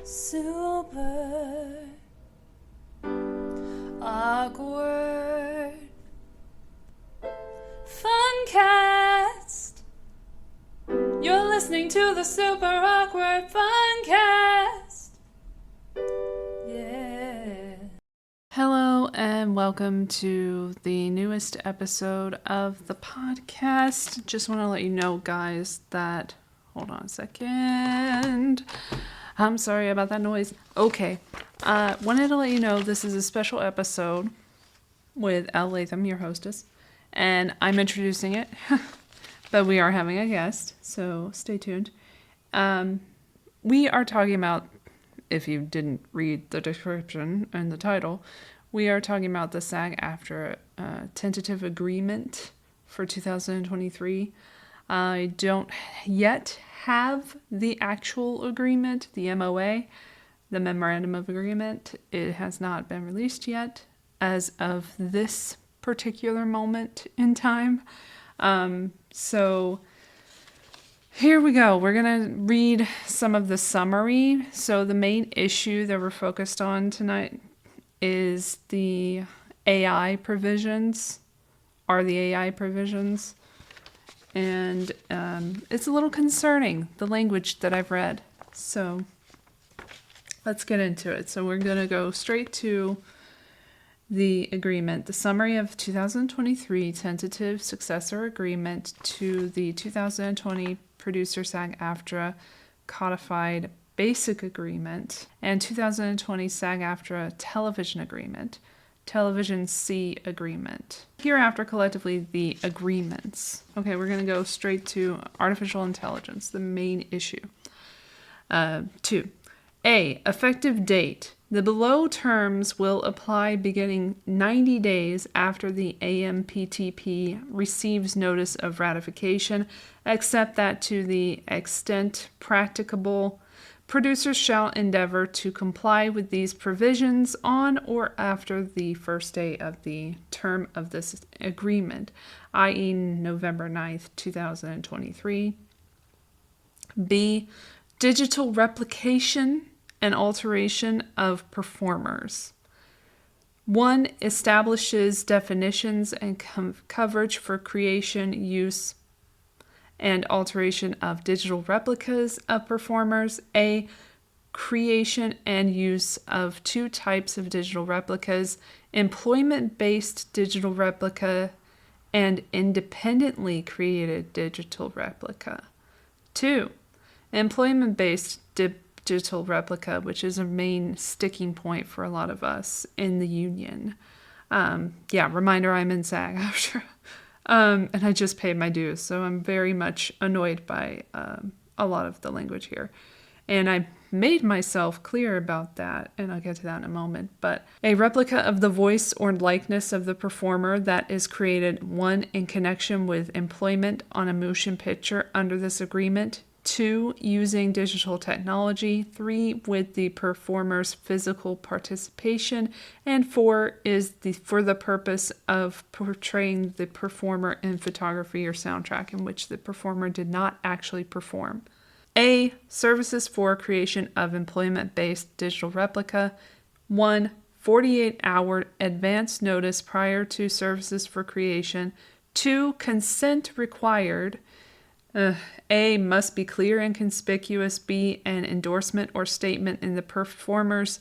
Super awkward Funcast. You're listening to the Super Awkward Funcast. Yeah. Hello and welcome to the newest episode of the podcast. Just want to let you know, guys, that... Hold on a second. I'm sorry about that noise. Okay. Wanted to let you know this is a special episode with Elle, Latham, your hostess. And I'm introducing it. But we are having a guest, so stay tuned. We are talking about, if you didn't read the description and the title, we are talking about the SAG-AFTRA Tentative Agreement for 2023. I don't yet have the actual agreement, the MOA, the Memorandum of Agreement. It has not been released yet as of this particular moment in time. So here we go. We're going to read some of the summary. So the main issue that we're focused on tonight is the AI provisions, and it's a little concerning, the language that I've read. So let's get into it. So we're going to go straight to the agreement, the summary of 2023 tentative successor agreement to the 2020 producer SAG-AFTRA codified basic agreement and 2020 SAG-AFTRA television agreement, television C agreement. Hereafter, collectively, the agreements. Okay, we're going to go straight to artificial intelligence, the main issue. 2. A. Effective date. The below terms will apply beginning 90 days after the AMPTP receives notice of ratification, except that to the extent practicable, producers shall endeavor to comply with these provisions on or after the first day of the term of this agreement, i.e. November 9th, 2023. B. Digital replication and alteration of performers. 1. Establishes definitions and coverage for creation, use, and alteration of digital replicas of performers. A. Creation and use of 2 types of digital replicas: employment-based digital replica and independently created digital replica. 2. Employment-based digital replica, which is a main sticking point for a lot of us in the union. Reminder, I'm in SAG-AFTRA. And I just paid my dues, so I'm very much annoyed by a lot of the language here. And I made myself clear about that, and I'll get to that in a moment. But a replica of the voice or likeness of the performer that is created, 1, in connection with employment on a motion picture under this agreement; 2, using digital technology; 3, with the performer's physical participation; and 4 is for the purpose of portraying the performer in photography or soundtrack in which the performer did not actually perform. A. Services for creation of employment-based digital replica. 1. 48-hour advance notice prior to services for creation. 2. Consent required. A. Must be clear and conspicuous. B. An endorsement or statement in the performer's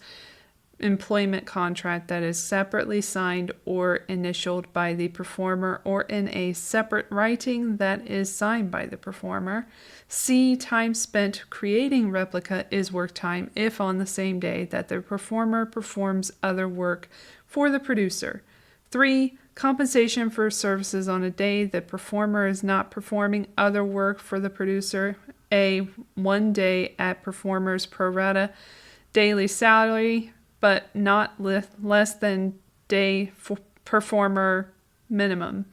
employment contract that is separately signed or initialed by the performer or in a separate writing that is signed by the performer. C. Time spent creating replica is work time if on the same day that the performer performs other work for the producer. 3. Compensation for services on a day the performer is not performing other work for the producer. A. 1 day at performer's pro rata daily salary, but not less than day performer minimum.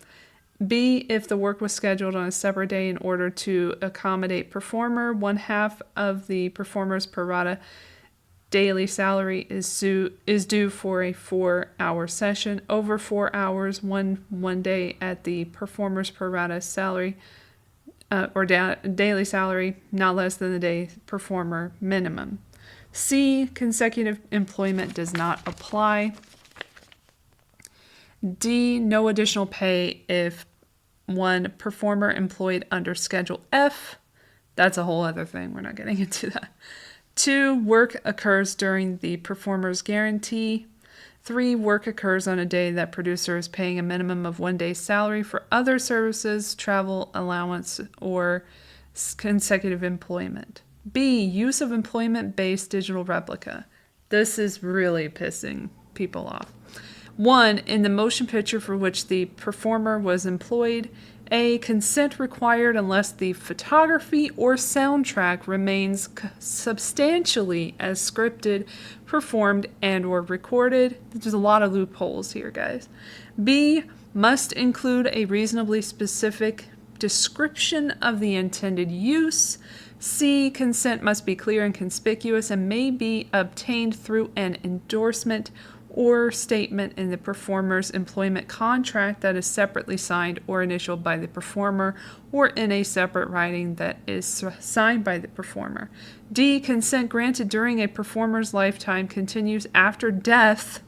B. If the work was scheduled on a separate day in order to accommodate performer, 1/2 of the performer's pro rata daily salary is due for a 4-hour session. Over 4 hours, one day at the performer's pro rata salary daily salary not less than the day performer minimum. C, consecutive employment does not apply. D, no additional pay if one performer employed under Schedule F. That's a whole other thing. We're not getting into that. 2, work occurs during the performer's guarantee. 3, work occurs on a day that producer is paying a minimum of 1 day's salary for other services, travel allowance, or consecutive employment. B, use of employment-based digital replica. This is really pissing people off. 1, in the motion picture for which the performer was employed. A, consent required unless the photography or soundtrack remains substantially as scripted, performed, and or recorded. There's a lot of loopholes here, guys. B, must include a reasonably specific description of the intended use. C, consent must be clear and conspicuous and may be obtained through an endorsement or statement in the performer's employment contract that is separately signed or initialed by the performer, or in a separate writing that is signed by the performer. D, consent granted during a performer's lifetime continues after death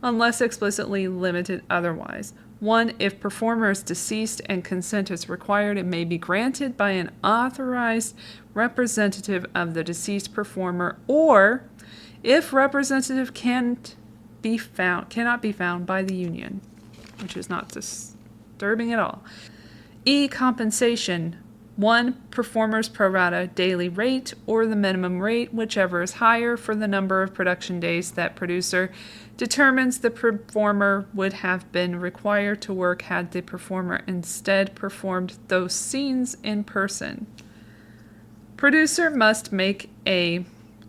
unless explicitly limited otherwise. 1, if performer is deceased and consent is required, it may be granted by an authorized representative of the deceased performer, or if representative cannot be found by the union, which is not disturbing at all. E, compensation. 1, performer's pro rata daily rate or the minimum rate, whichever is higher, for the number of production days that producer determines the performer would have been required to work had the performer instead performed those scenes in person. Producer must make a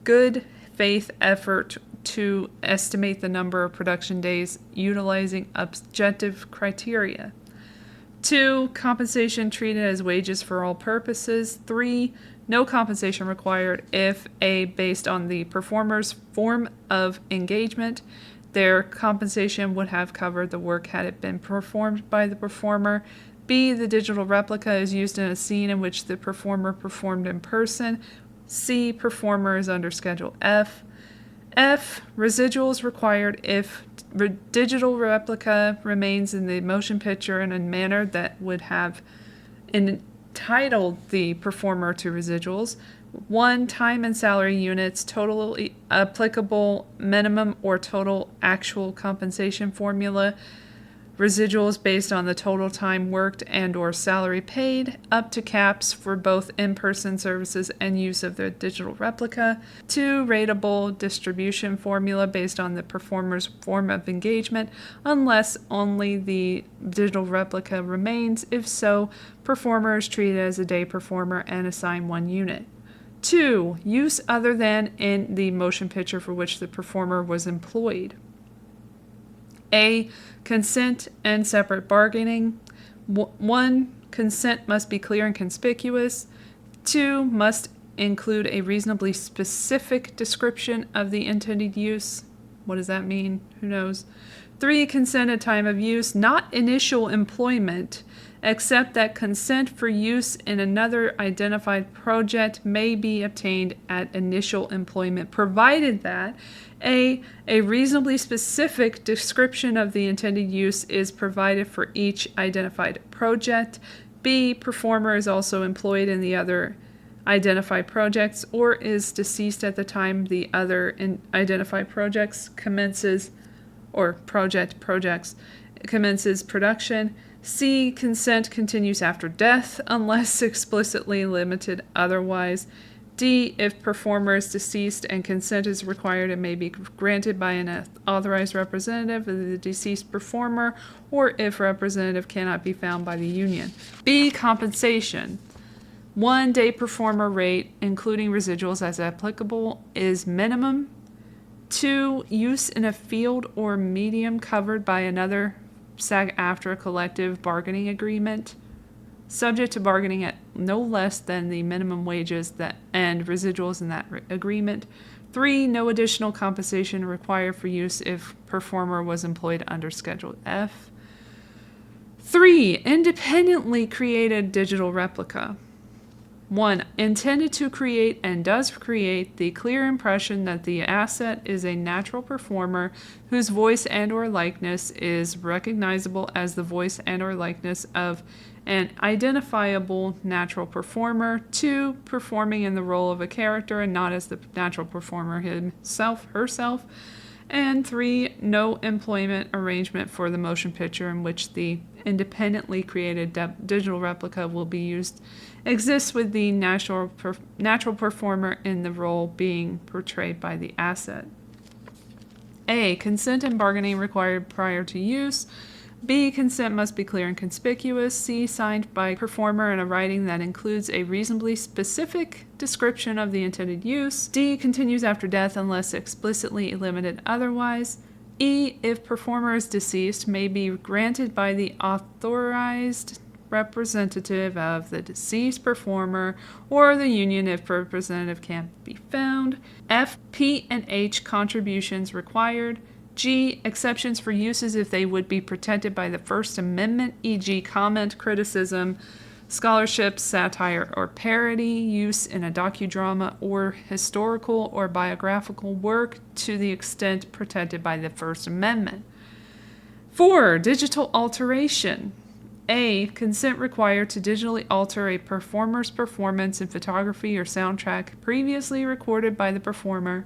good faith effort to estimate the number of production days utilizing objective criteria. 2, compensation treated as wages for all purposes. 3, no compensation required if A, based on the performer's form of engagement, their compensation would have covered the work had it been performed by the performer. B, the digital replica is used in a scene in which the performer performed in person. C, performer is under Schedule F. F, residuals required if digital replica remains in the motion picture in a manner that would have entitled the performer to residuals. 1, time and salary units, total applicable minimum or total actual compensation formula. Residuals based on the total time worked and or salary paid, up to caps for both in-person services and use of the digital replica. 2, rateable distribution formula based on the performer's form of engagement, unless only the digital replica remains. If so, performer is treated as a day performer and assigned 1 unit. 2, use other than in the motion picture for which the performer was employed. A, consent and separate bargaining. 1, consent must be clear and conspicuous. 2, must include a reasonably specific description of the intended use. What does that mean? Who knows? 3, consent at time of use, not initial employment, except that consent for use in another identified project may be obtained at initial employment, provided that A, reasonably specific description of the intended use is provided for each identified project. B, performer is also employed in the other identified projects or is deceased at the time the other identified projects commences, or projects commences production. C, consent continues after death unless explicitly limited otherwise. D, if performer is deceased and consent is required, it may be granted by an authorized representative of the deceased performer, or if representative cannot be found by the union. B, compensation. 1, day performer rate, including residuals as applicable, is minimum. 2, use in a field or medium covered by another SAG-AFTRA collective bargaining agreement, subject to bargaining at no less than the minimum wages and residuals in that agreement. 3, no additional compensation required for use if performer was employed under Schedule F. 3, independently created digital replica. 1, intended to create and does create the clear impression that the asset is a natural performer whose voice and or likeness is recognizable as the voice and or likeness of an identifiable natural performer. 2, performing in the role of a character and not as the natural performer himself, herself. And 3, no employment arrangement for the motion picture in which the independently created digital replica will be used exists with the natural performer in the role being portrayed by the asset. A, consent and bargaining required prior to use. B, consent must be clear and conspicuous. C, signed by performer in a writing that includes a reasonably specific description of the intended use. D, continues after death unless explicitly limited otherwise. E, if performer is deceased, may be granted by the authorized representative of the deceased performer or the union if representative can't be found. F, P and H contributions required. G, exceptions for uses if they would be protected by the First Amendment, e.g. comment, criticism, scholarship, satire, or parody, use in a docudrama or historical or biographical work to the extent protected by the First Amendment. 4, digital alteration. A, consent required to digitally alter a performer's performance in photography or soundtrack previously recorded by the performer.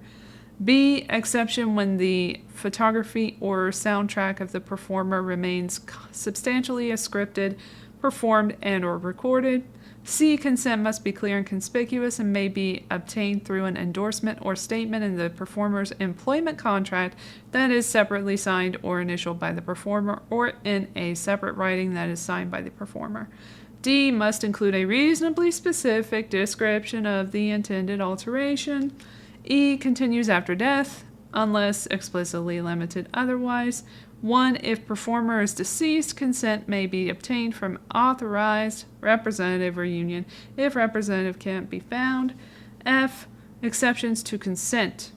B, exception when the photography or soundtrack of the performer remains substantially as scripted, performed, and or recorded. C, consent must be clear and conspicuous and may be obtained through an endorsement or statement in the performer's employment contract that is separately signed or initialed by the performer or in a separate writing that is signed by the performer. D, must include a reasonably specific description of the intended alteration. E, continues after death unless explicitly limited otherwise. 1, if performer is deceased, consent may be obtained from authorized representative or union if representative can't be found. F, exceptions to consent.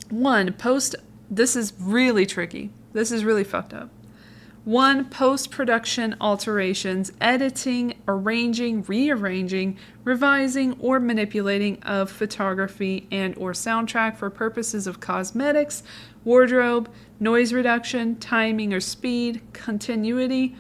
1, this is really tricky. This is really fucked up. 1, post-production alterations, editing, arranging, rearranging, revising, or manipulating of photography and or soundtrack for purposes of cosmetics, wardrobe, noise reduction, timing or speed, continuity,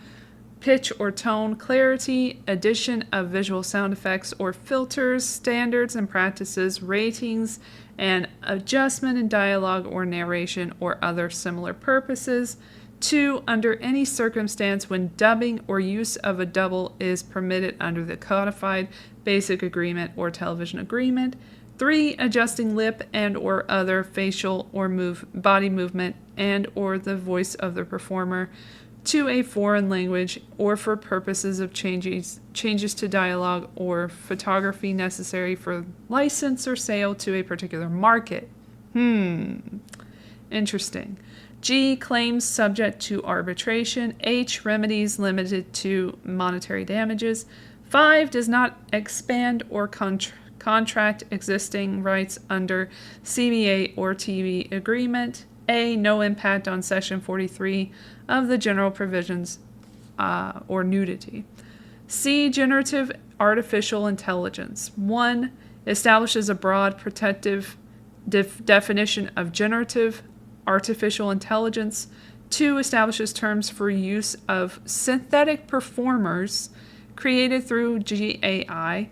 pitch or tone, clarity, addition of visual sound effects or filters, standards and practices, ratings, and adjustment in dialogue or narration or other similar purposes. 2, under any circumstance when dubbing or use of a double is permitted under the codified basic agreement or television agreement. 3, adjusting lip and or other facial or body movement and or the voice of the performer to a foreign language or for purposes of changes to dialogue or photography necessary for license or sale to a particular market. Interesting. G, claims subject to arbitration. H, remedies limited to monetary damages. 5, does not expand or contract existing rights under CBA or TV agreement. A, no impact on Section 43 of the general provisions or nudity. C, generative artificial intelligence. 1, establishes a broad protective definition of generative artificial intelligence. 2, establishes terms for use of synthetic performers created through GAI.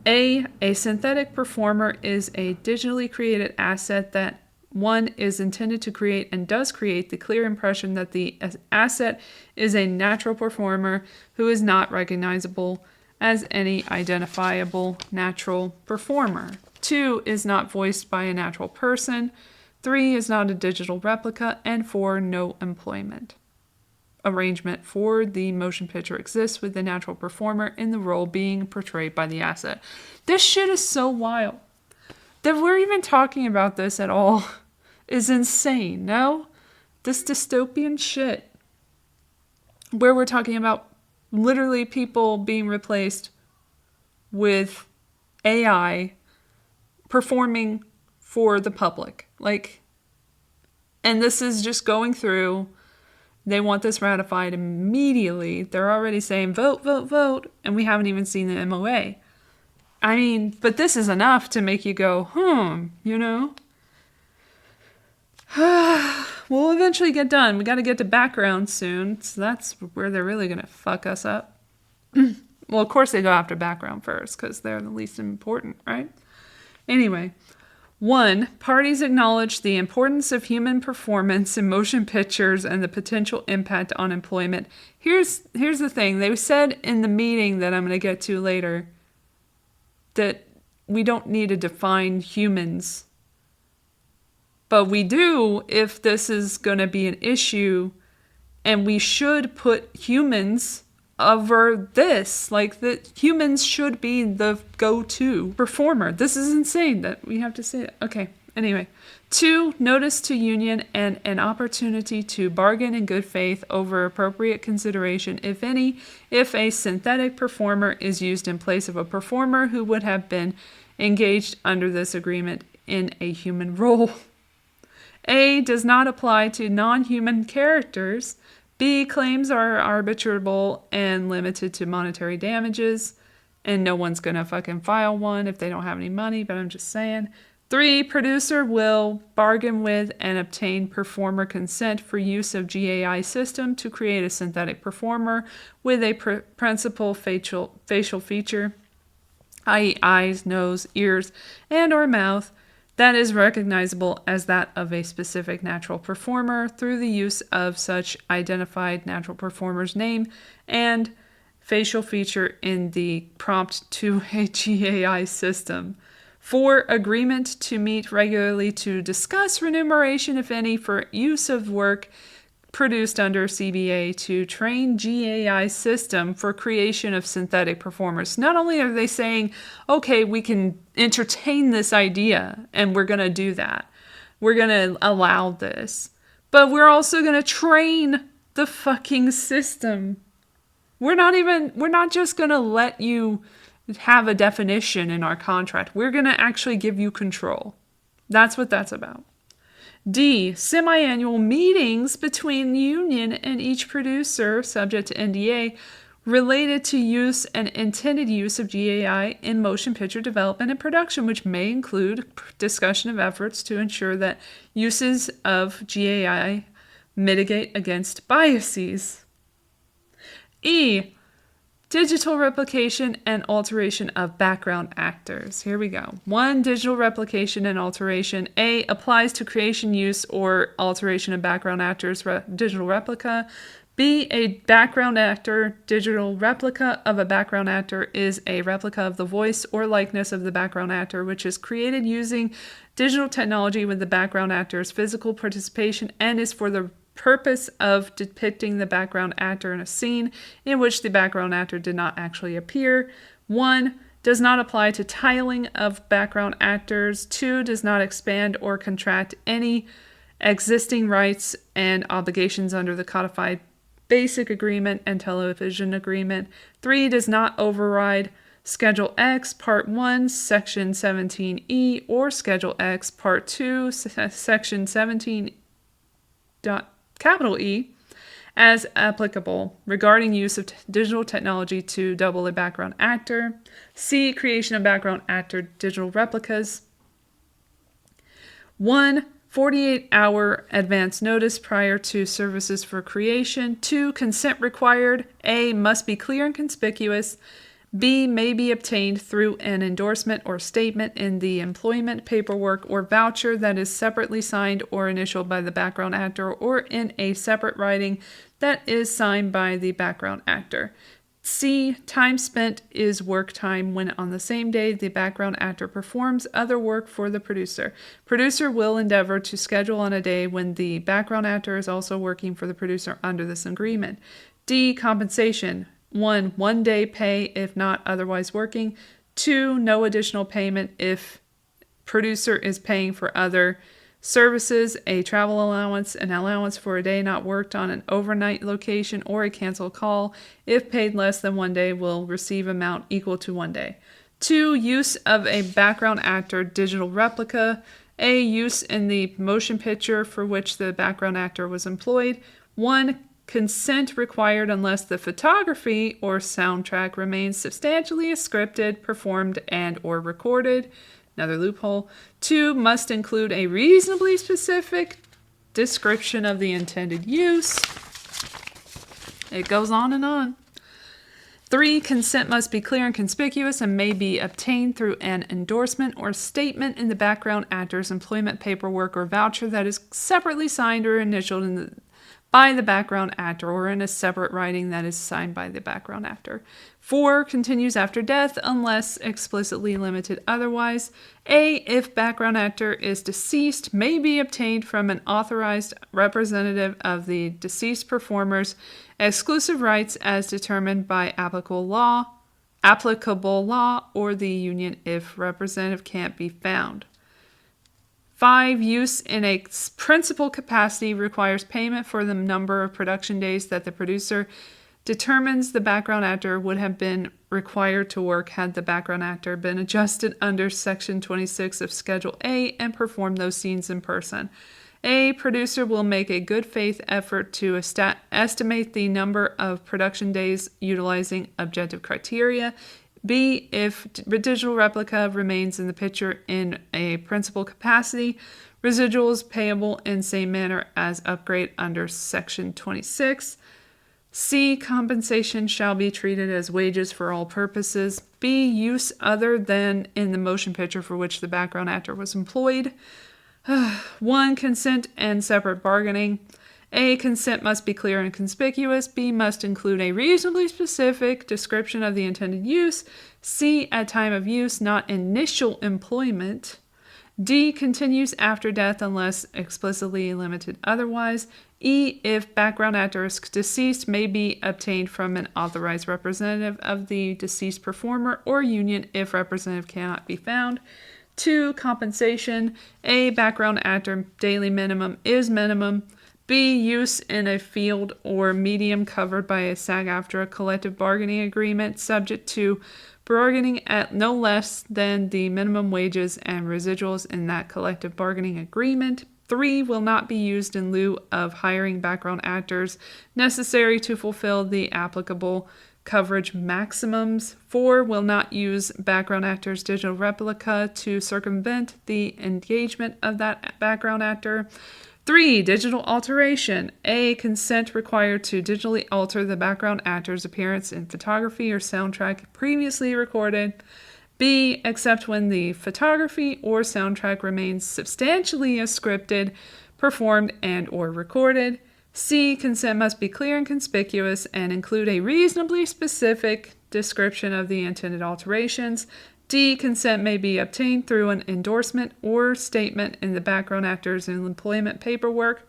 A synthetic performer is a digitally created asset that 1, is intended to create and does create the clear impression that the asset is a natural performer who is not recognizable as any identifiable natural performer. 2, is not voiced by a natural person. 3, is not a digital replica. And 4, no employment arrangement for the motion picture exists with the natural performer in the role being portrayed by the asset. This shit is so wild. That we're even talking about this at all is insane, no? This dystopian shit where we're talking about literally people being replaced with AI performing for the public. And this is just going through They want this ratified immediately. They're already saying vote, vote, vote, and we haven't even seen the MOA. I mean, but this is enough to make you go, you know? We'll eventually get done. We got to get to background soon, so that's where they're really going to fuck us up. Well, of course they go after background first, because they're the least important, right? Anyway. 1. Parties acknowledge the importance of human performance in motion pictures and the potential impact on employment. Here's the thing. They said in the meeting that I'm going to get to later that we don't need to define humans. But we do if this is going to be an issue, and we should put humans over this. Like, that humans should be the go-to performer. This is insane that we have to say it. Okay, anyway. 2, notice to union and an opportunity to bargain in good faith over appropriate consideration, if any, if a synthetic performer is used in place of a performer who would have been engaged under this agreement in a human role. A, does not apply to non-human characters. B, claims are arbitrable and limited to monetary damages, and no one's going to fucking file one if they don't have any money, but I'm just saying. 3, producer will bargain with and obtain performer consent for use of GAI system to create a synthetic performer with a principal facial feature, i.e. eyes, nose, ears, and or mouth, that is recognizable as that of a specific natural performer through the use of such identified natural performer's name and facial feature in the prompt to a GAI system. 4, agreement to meet regularly to discuss remuneration, if any, for use of work produced under CBA to train GAI system for creation of synthetic performers. Not only are they saying, okay, we can entertain this idea and we're going to do that. We're going to allow this. But we're also going to train the fucking system. We're not just going to let you have a definition in our contract. We're going to actually give you control. That's what that's about. D, semi-annual meetings between the union and each producer, subject to NDA, related to use and intended use of GAI in motion picture development and production, which may include discussion of efforts to ensure that uses of GAI mitigate against biases. E, digital replication and alteration of background actors. Here we go. 1, digital replication and alteration. A, applies to creation, use, or alteration of background actors, digital replica. B, a background actor, digital replica of a background actor is a replica of the voice or likeness of the background actor, which is created using digital technology with the background actor's physical participation and is for the purpose of depicting the background actor in a scene in which the background actor did not actually appear. 1, does not apply to tiling of background actors. 2, does not expand or contract any existing rights and obligations under the codified basic agreement and television agreement. 3, does not override Schedule X, Part 1, Section 17E, or Schedule X, Part 2, Section 17E, as applicable regarding use of digital technology to double a background actor. C, creation of background actor digital replicas. 1, 48-hour advance notice prior to services for creation. 2, consent required. A, must be clear and conspicuous. B, may be obtained through an endorsement or statement in the employment paperwork or voucher that is separately signed or initialed by the background actor or in a separate writing that is signed by the background actor. C, time spent is work time when on the same day the background actor performs other work for the producer. Producer will endeavor to schedule on a day when the background actor is also working for the producer under this agreement. D, compensation. 1 day pay if not otherwise working. 2, no additional payment if producer is paying for other services, a travel allowance, an allowance for a day not worked on an overnight location, or a canceled call. If paid less than 1 day, will receive amount equal to 1 day. 2, use of a background actor digital replica. A, use in the motion picture for which the background actor was employed. 1, consent required unless the photography or soundtrack remains substantially scripted, performed, and or recorded. Another loophole. 2, must include a reasonably specific description of the intended use. It goes on and on. 3, consent must be clear and conspicuous and may be obtained through an endorsement or statement in the background actor's employment paperwork or voucher that is separately signed or initialed by the background actor or in a separate writing that is signed by the background actor. 4, continues after death unless explicitly limited otherwise. A, if background actor is deceased, may be obtained from an authorized representative of the deceased performer's exclusive rights as determined by applicable law, or the union if representative can't be found. 5, use in a principal capacity requires payment for the number of production days that the producer determines the background actor would have been required to work had the background actor been adjusted under Section 26 of Schedule A and performed those scenes in person. A, producer will make a good faith effort to estimate the number of production days utilizing objective criteria. B, if digital replica remains in the picture in a principal capacity, residuals payable in same manner as upgrade under Section 26. C, compensation shall be treated as wages for all purposes. B, use other than in the motion picture for which the background actor was employed. 1, consent and separate bargaining. A, consent must be clear and conspicuous. B, must include a reasonably specific description of the intended use. C, at time of use, not initial employment. D, continues after death unless explicitly limited otherwise. E, if background actor is deceased, may be obtained from an authorized representative of the deceased performer or union if representative cannot be found. 2, compensation. A, background actor daily minimum is minimum. B, use in a field or medium covered by a SAG-AFTRA collective bargaining agreement subject to bargaining at no less than the minimum wages and residuals in that collective bargaining agreement. 3, will not be used in lieu of hiring background actors necessary to fulfill the applicable coverage maximums. 4, will not use background actor's digital replica to circumvent the engagement of that background actor. 3, digital alteration. A, consent required to digitally alter the background actor's appearance in photography or soundtrack previously recorded. B, except when the photography or soundtrack remains substantially as scripted, performed, and or recorded. C, consent must be clear and conspicuous and include a reasonably specific description of the intended alterations. D, consent may be obtained through an endorsement or statement in the background actor's employment paperwork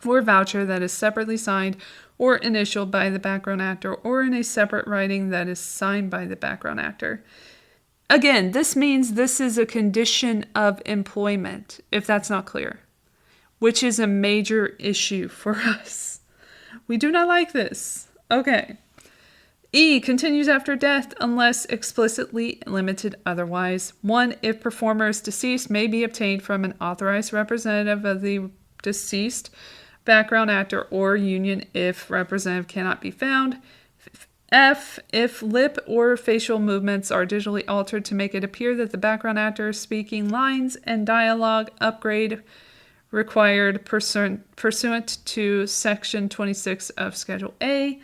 or voucher that is separately signed or initialed by the background actor or in a separate writing that is signed by the background actor. Again, this means this is a condition of employment, if that's not clear, which is a major issue for us. We do not like this. Okay. E, continues after death unless explicitly limited otherwise. 1, if performer is deceased, may be obtained from an authorized representative of the deceased background actor or union if representative cannot be found. F, if lip or facial movements are digitally altered to make it appear that the background actor is speaking lines and dialogue, upgrade required pursuant to Section 26 of Schedule A.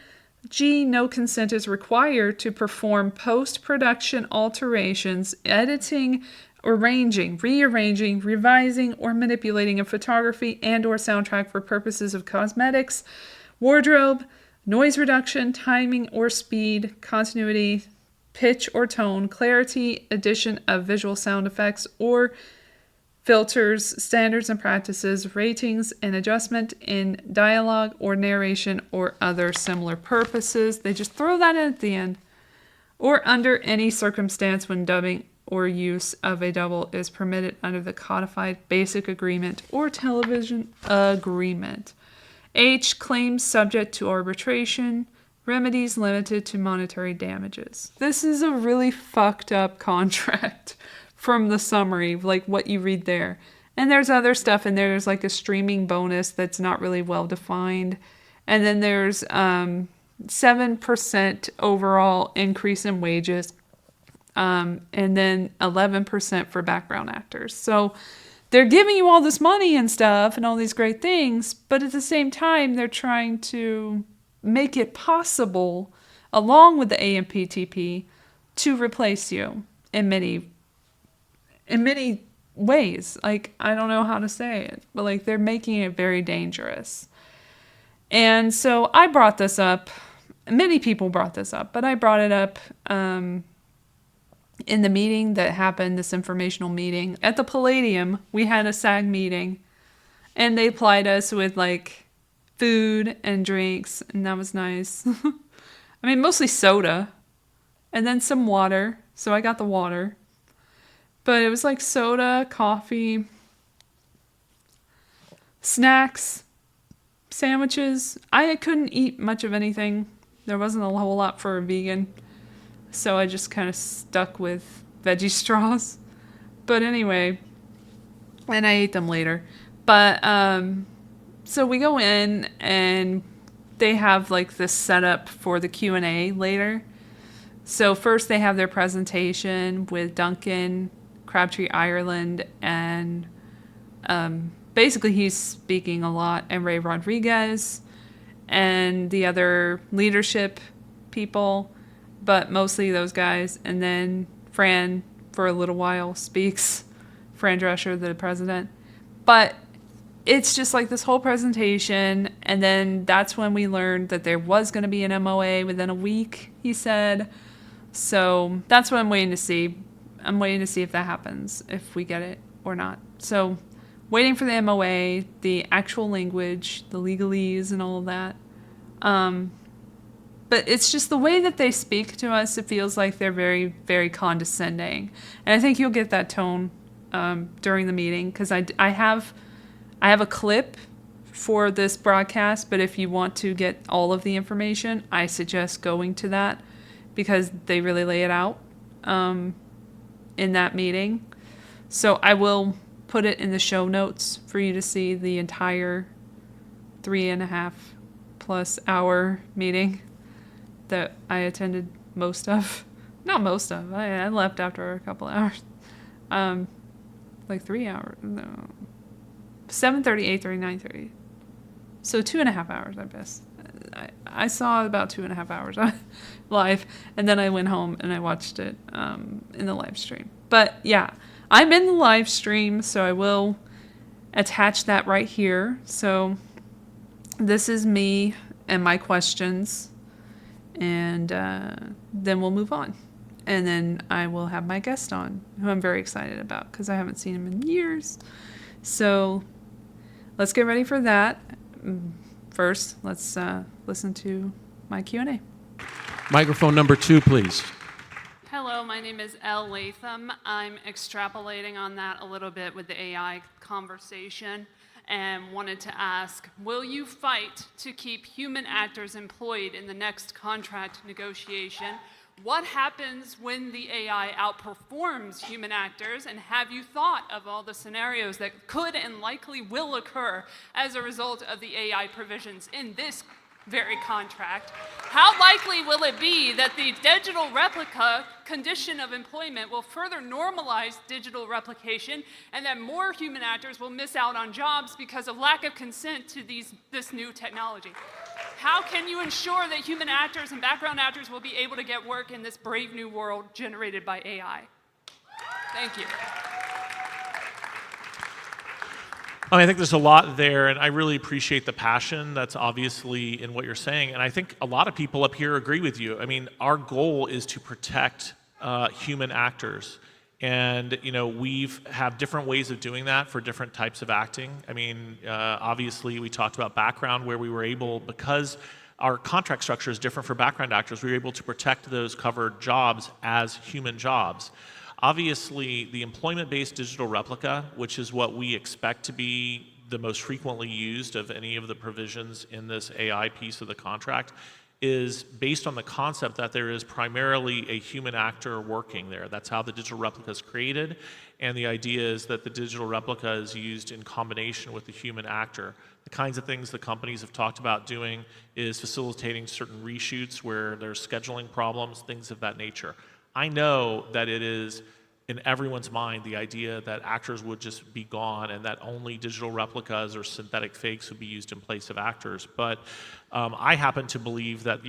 G, no consent is required to perform post-production alterations, editing, arranging, rearranging, revising, or manipulating a photography and or soundtrack for purposes of cosmetics, wardrobe, noise reduction, timing or speed, continuity, pitch or tone, clarity, addition of visual sound effects or filters, standards and practices, ratings, and adjustment in dialogue or narration or other similar purposes. They just throw that in at the end. Or under any circumstance when dubbing or use of a double is permitted under the codified basic agreement or television agreement. H, claims subject to arbitration, remedies limited to monetary damages. This is a really fucked up contract. From the summary, like what you read there. And there's other stuff in there. There's like a streaming bonus that's not really well defined. And then there's 7% overall increase in wages, and then 11% for background actors. So they're giving you all this money and stuff and all these great things, but at the same time, they're trying to make it possible, along with the AMPTP, to replace you in many ways. Like, I don't know how to say it, but like they're making it very dangerous. And so I brought this up. Many people brought this up, but I brought it up in the meeting that happened, this informational meeting. At the Palladium, we had a SAG meeting, and they applied us with like food and drinks, and that was nice. I mean, mostly soda, and then some water. So I got the water. But it was like soda, coffee, snacks, sandwiches. I couldn't eat much of anything. There wasn't a whole lot for a vegan. So I just kind of stuck with veggie straws. But anyway, and I ate them later. But so we go in and they have like this setup for the Q&A later. So first they have their presentation with Duncan, Crabtree Ireland, and basically he's speaking a lot, and Ray Rodriguez and the other leadership people, but mostly those guys. And then Fran, for a little while, speaks. Fran Drescher, the president. But it's just like this whole presentation, and then that's when we learned that there was going to be an MOA within a week, he said. So that's what I'm waiting to see. I'm waiting to see if that happens, if we get it or not. So waiting for the MOA, the actual language, the legalese and all of that. But it's just the way that they speak to us, it feels like they're very, very condescending. And I think you'll get that tone during the meeting, because I have a clip for this broadcast, but if you want to get all of the information, I suggest going to that, because they really lay it out in that meeting. So I will put it in the show notes for you to see the entire 3.5+ hour meeting that I attended most of. Not most of. I left after a couple hours. Like 3 hours. No. 7:30, 8:30, 9:30. So 2.5 hours, I guess. I saw about 2.5 hours live, and then I went home and I watched it in the live stream. But yeah, I'm in the live stream, so I will attach that right here. So this is me and my questions, and then we'll move on. And then I will have my guest on, who I'm very excited about, because I haven't seen him in years. So let's get ready for that. First, let's listen to my Q&A. Microphone number 2, please. Hello, my name is Elle, Latham. I'm extrapolating on that a little bit with the AI conversation, and wanted to ask, will you fight to keep human actors employed in the next contract negotiation? What happens when the AI outperforms human actors? And have you thought of all the scenarios that could and likely will occur as a result of the AI provisions in this very contract? How likely will it be that the digital replica condition of employment will further normalize digital replication, and that more human actors will miss out on jobs because of lack of consent to this new technology? How can you ensure that human actors and background actors will be able to get work in this brave new world generated by AI? Thank you. I think there's a lot there, and I really appreciate the passion that's obviously in what you're saying. And I think a lot of people up here agree with you. I mean, our goal is to protect human actors. And, you know, have different ways of doing that for different types of acting. I mean, obviously, we talked about background, where we were able, because our contract structure is different for background actors, we were able to protect those covered jobs as human jobs. Obviously, the employment-based digital replica, which is what we expect to be the most frequently used of any of the provisions in this AI piece of the contract, is based on the concept that there is primarily a human actor working there. That's how the digital replica is created, and the idea is that the digital replica is used in combination with the human actor. The kinds of things the companies have talked about doing is facilitating certain reshoots where there's scheduling problems, things of that nature. I know that it is in everyone's mind the idea that actors would just be gone and that only digital replicas or synthetic fakes would be used in place of actors. But I happen to believe that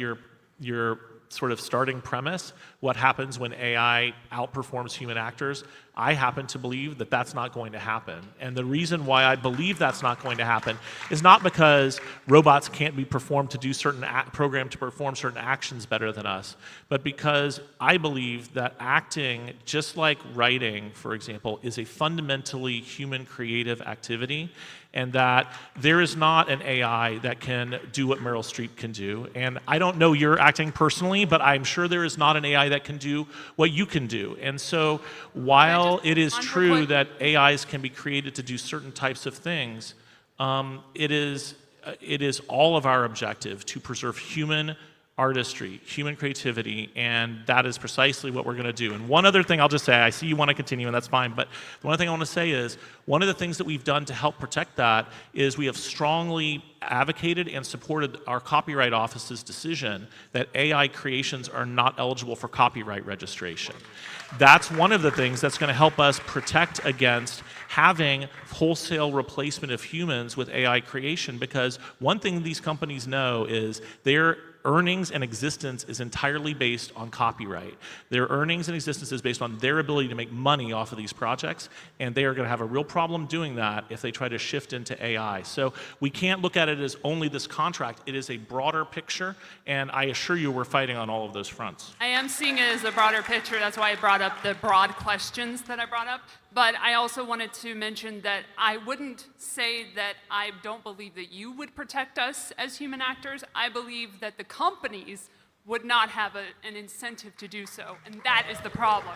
your sort of starting premise, what happens when AI outperforms human actors, I happen to believe that that's not going to happen. And the reason why I believe that's not going to happen is not because robots can't be programmed to perform certain actions better than us, but because I believe that acting, just like writing, for example, is a fundamentally human creative activity, and that there is not an AI that can do what Meryl Streep can do. And I don't know your acting personally, but I'm sure there is not an AI that can do what you can do. And so while it is true that AIs can be created to do certain types of things, it is all of our objective to preserve human artistry, human creativity, and that is precisely what we're going to do. And one other thing I'll just say, I see you want to continue, and that's fine, but the one thing I want to say is, one of the things that we've done to help protect that is we have strongly advocated and supported our Copyright Office's decision that AI creations are not eligible for copyright registration. That's one of the things that's going to help us protect against having wholesale replacement of humans with AI creation, because one thing these companies know is their earnings and existence is entirely based on copyright. Their earnings and existence is based on their ability to make money off of these projects, and they are going to have a real problem doing that if they try to shift into AI. So we can't look at it as only this contract. It is a broader picture, and I assure you we're fighting on all of those fronts. I am seeing it as a broader picture. That's why I brought up the broad questions that I brought up. But I also wanted to mention that I wouldn't say that I don't believe that you would protect us as human actors. I believe that the companies would not have an incentive to do so, and that is the problem.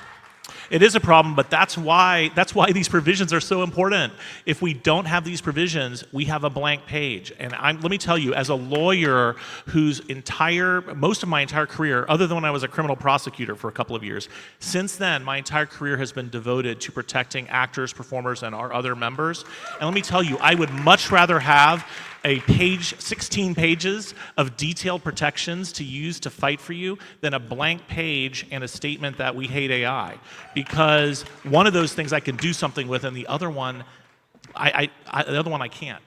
It is a problem, but that's why these provisions are so important. If we don't have these provisions, we have a blank page. And let me tell you, as a lawyer whose most of my entire career, other than when I was a criminal prosecutor for a couple of years, since then, my entire career has been devoted to protecting actors, performers, and our other members. And let me tell you, I would much rather have 16 pages of detailed protections to use to fight for you than a blank page and a statement that we hate AI. Because one of those things I can do something with, and the other one, I can't.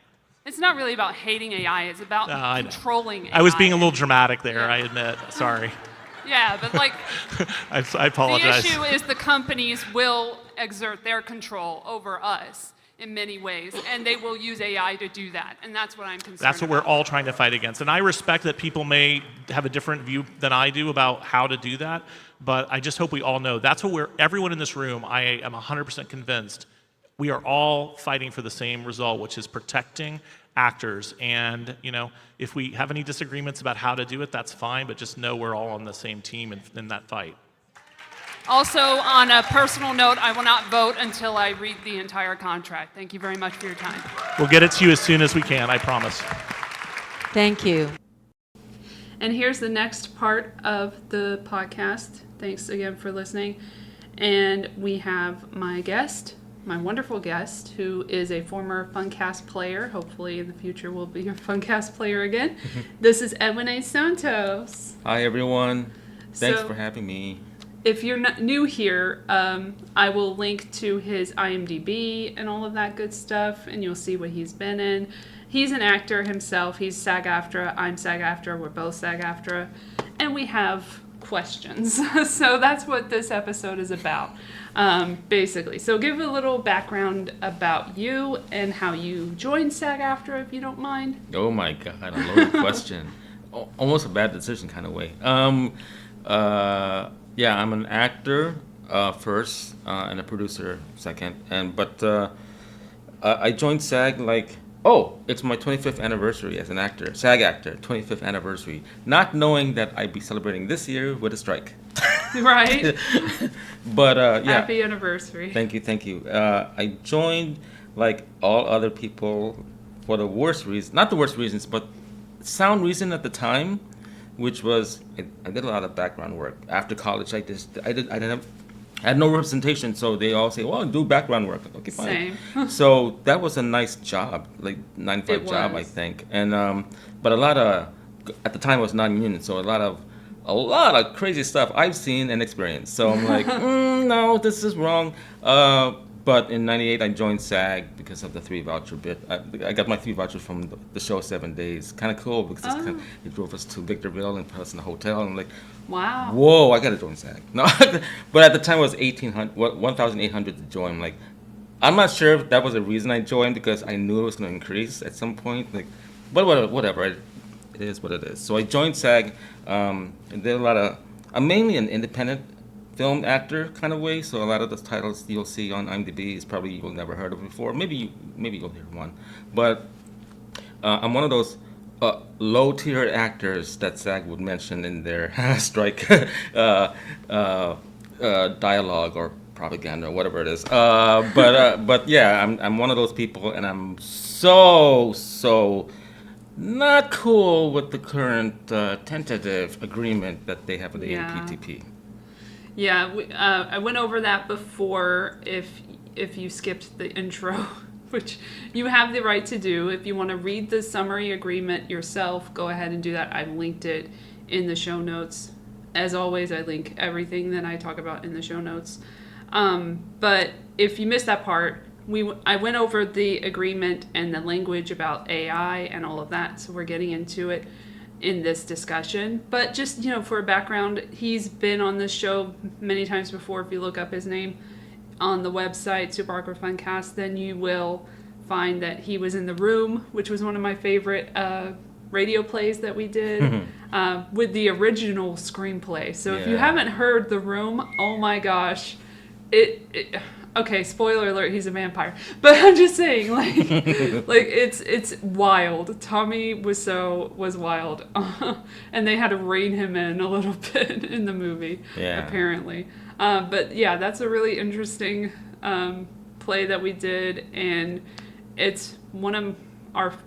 It's not really about hating AI. It's about controlling AI. I was being a little dramatic there, yeah. I admit. Sorry. Yeah, but like, I apologize. The issue is the companies will exert their control over us in many ways, and they will use AI to do that, and that's what I'm concerned That's what about. We're all trying to fight against. And I respect that people may have a different view than I do about how to do that, but I just hope we all know that's what everyone in this room, I am 100% convinced, we are all fighting for the same result, which is protecting actors. And if we have any disagreements about how to do it, that's fine, but just know we're all on the same team in that fight. Also, on a personal note, I will not vote until I read the entire contract. Thank you very much for your time. We'll get it to you as soon as we can, I promise. Thank you. And here's the next part of the podcast. Thanks again for listening. And we have my wonderful guest, who is a former Funcast player. Hopefully in the future will be a Funcast player again. This is Edwin A. Santos. Hi, everyone. Thanks for having me. If you're not new here, I will link to his IMDb and all of that good stuff, and you'll see what he's been in. He's an actor himself. He's SAG-AFTRA. I'm SAG-AFTRA. We're both SAG-AFTRA. And we have questions. So that's what this episode is about, basically. So give a little background about you and how you joined SAG-AFTRA, if you don't mind. Oh, my God. A loaded question. Almost a bad decision kind of way. Yeah, I'm an actor first and a producer second. But I joined SAG it's my 25th anniversary as an actor, SAG actor, 25th anniversary, not knowing that I'd be celebrating this year with a strike. Right. But yeah. Happy anniversary. Thank you. I joined like all other people for the worst reasons, not the worst reasons, but sound reason at the time. which was I did a lot of background work after college. I had no representation, so they all say, "Well, do background work." Okay, fine. Same. So that was a nice job, like 9 to 5 It job, I was. think. And but a lot of at the time it was non-union, so a lot of crazy stuff I've seen and experienced. So I'm like, no, this is wrong. But in '98, I joined SAG because of the 3 voucher bit. I got my 3 vouchers from the show 7 Days. Kind of cool because it drove us to Victorville and put us in a hotel. And I'm like, Wow. whoa, I got to join SAG. No, but at the time it was 1,800 to join. Like, I'm not sure if that was a reason I joined because I knew it was going to increase at some point. Like, but whatever. It is what it is. So I joined SAG. And did a lot of. I'm mainly an independent film actor kind of way, so a lot of the titles you'll see on IMDb is probably you'll never heard of before. Maybe you'll hear one, but I'm one of those low-tier actors that SAG would mention in their strike dialogue or propaganda or whatever it is. But yeah, I'm one of those people, and I'm so not cool with the current tentative agreement that they have with the Yeah. APTP. Yeah, I went over that before. If you skipped the intro, which you have the right to do, if you want to read the summary agreement yourself, go ahead and do that. I've linked it in the show notes. As always, I link everything that I talk about in the show notes. But if you missed that part, I went over the agreement and the language about AI and all of that. So we're getting into it in this discussion. But just, for a background, he's been on this show many times before. If you look up his name on the website, Super Awkward Funcast, then you will find that he was in The Room, which was one of my favorite radio plays that we did with the original screenplay. So if you Yeah. haven't heard The Room, oh my gosh, okay, spoiler alert, he's a vampire. But I'm just saying, like it's wild. Tommy Wiseau was wild. And they had to rein him in a little bit in the movie, apparently. But yeah, that's a really interesting play that we did, and it's one of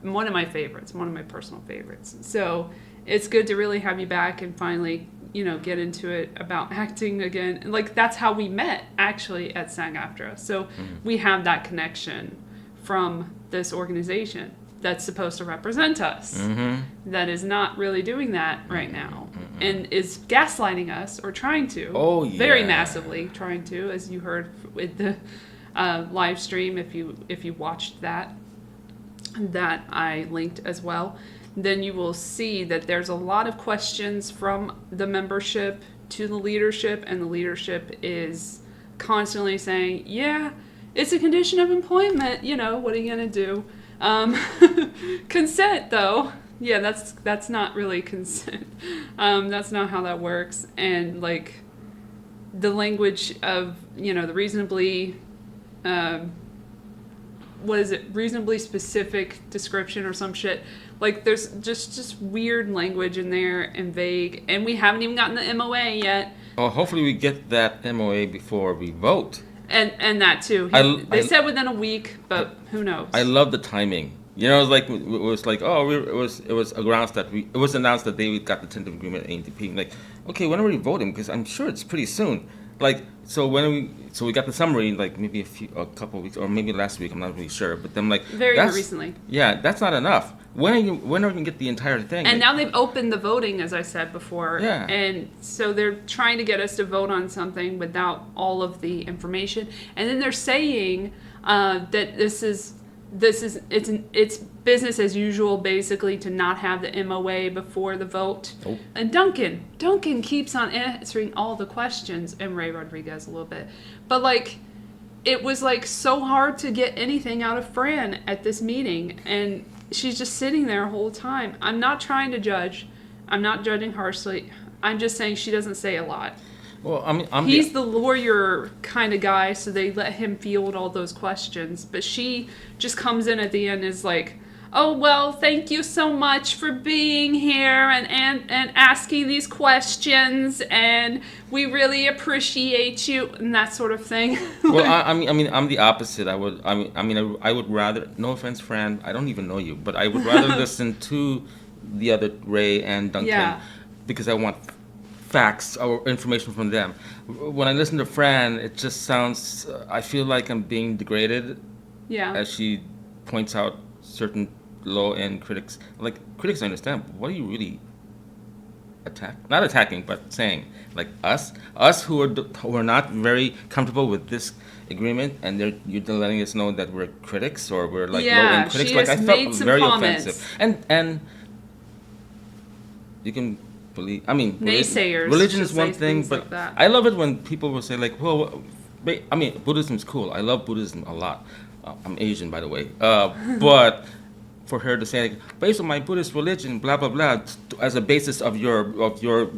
my favorites, one of my personal favorites. So it's good to really have you back and finally get into it about acting again. Like, that's how we met, actually, at SAG-AFTRA. So we have that connection from this organization that's supposed to represent us, that is not really doing that right now, and is gaslighting us, or trying to, very massively trying to, as you heard with the live stream, if you watched that I linked as well. Then you will see that there's a lot of questions from the membership to the leadership, and the leadership is constantly saying, yeah, it's a condition of employment, what are you going to do? Consent, though. Yeah, that's not really consent. That's not how that works. And, like, the language of, the reasonably... what is it? Reasonably specific description or some shit. Like, there's just weird language in there and vague, and we haven't even gotten the MOA yet. Oh, hopefully we get that MOA before we vote. And that too. They said within a week, but who knows? I love the timing. It was like it was announced that they got the tentative agreement at ANTP. Like, okay, when are we voting? Because I'm sure it's pretty soon. Like, so we got the summary, like, maybe a couple of weeks, or maybe last week, I'm not really sure. But then, like, very recently. Yeah, that's not enough. When are we going to get the entire thing? And now they've opened the voting, as I said before. Yeah. And so they're trying to get us to vote on something without all of the information. And then they're saying that it's business as usual, basically, to not have the MOA before the vote. Nope. And Duncan keeps on answering all the questions, and Ray Rodriguez a little bit. But, like, it was, like, so hard to get anything out of Fran at this meeting, and she's just sitting there the whole time. I'm not trying to judge. I'm not judging harshly. I'm just saying she doesn't say a lot. Well, He's the lawyer kind of guy, so they let him field all those questions. But she just comes in at the end and is like, oh, well, thank you so much for being here and asking these questions, and we really appreciate you, and that sort of thing. Well, I'm the opposite. I would rather, no offense, Fran, I don't even know you, but I would rather listen to the other Ray and Duncan. Yeah. because I want facts or information from them. When I listen to Fran, it just sounds. I feel like I'm being degraded Yeah. as she points out certain low-end critics. Like critics, I understand. But what are you really not attacking, but saying like us who are not very comfortable with this agreement, and you're letting us know that we're critics or we're like Yeah, low-end critics. she Like has I felt made some very comments. offensive, and you can believe. I mean, Naysayers religion is just one say thing, things but like that. I love it when people will say like, well, I mean, Buddhism's cool. I love Buddhism a lot. I'm Asian, by the way, but for her to say, like, based on my Buddhist religion, blah blah blah, as a basis of your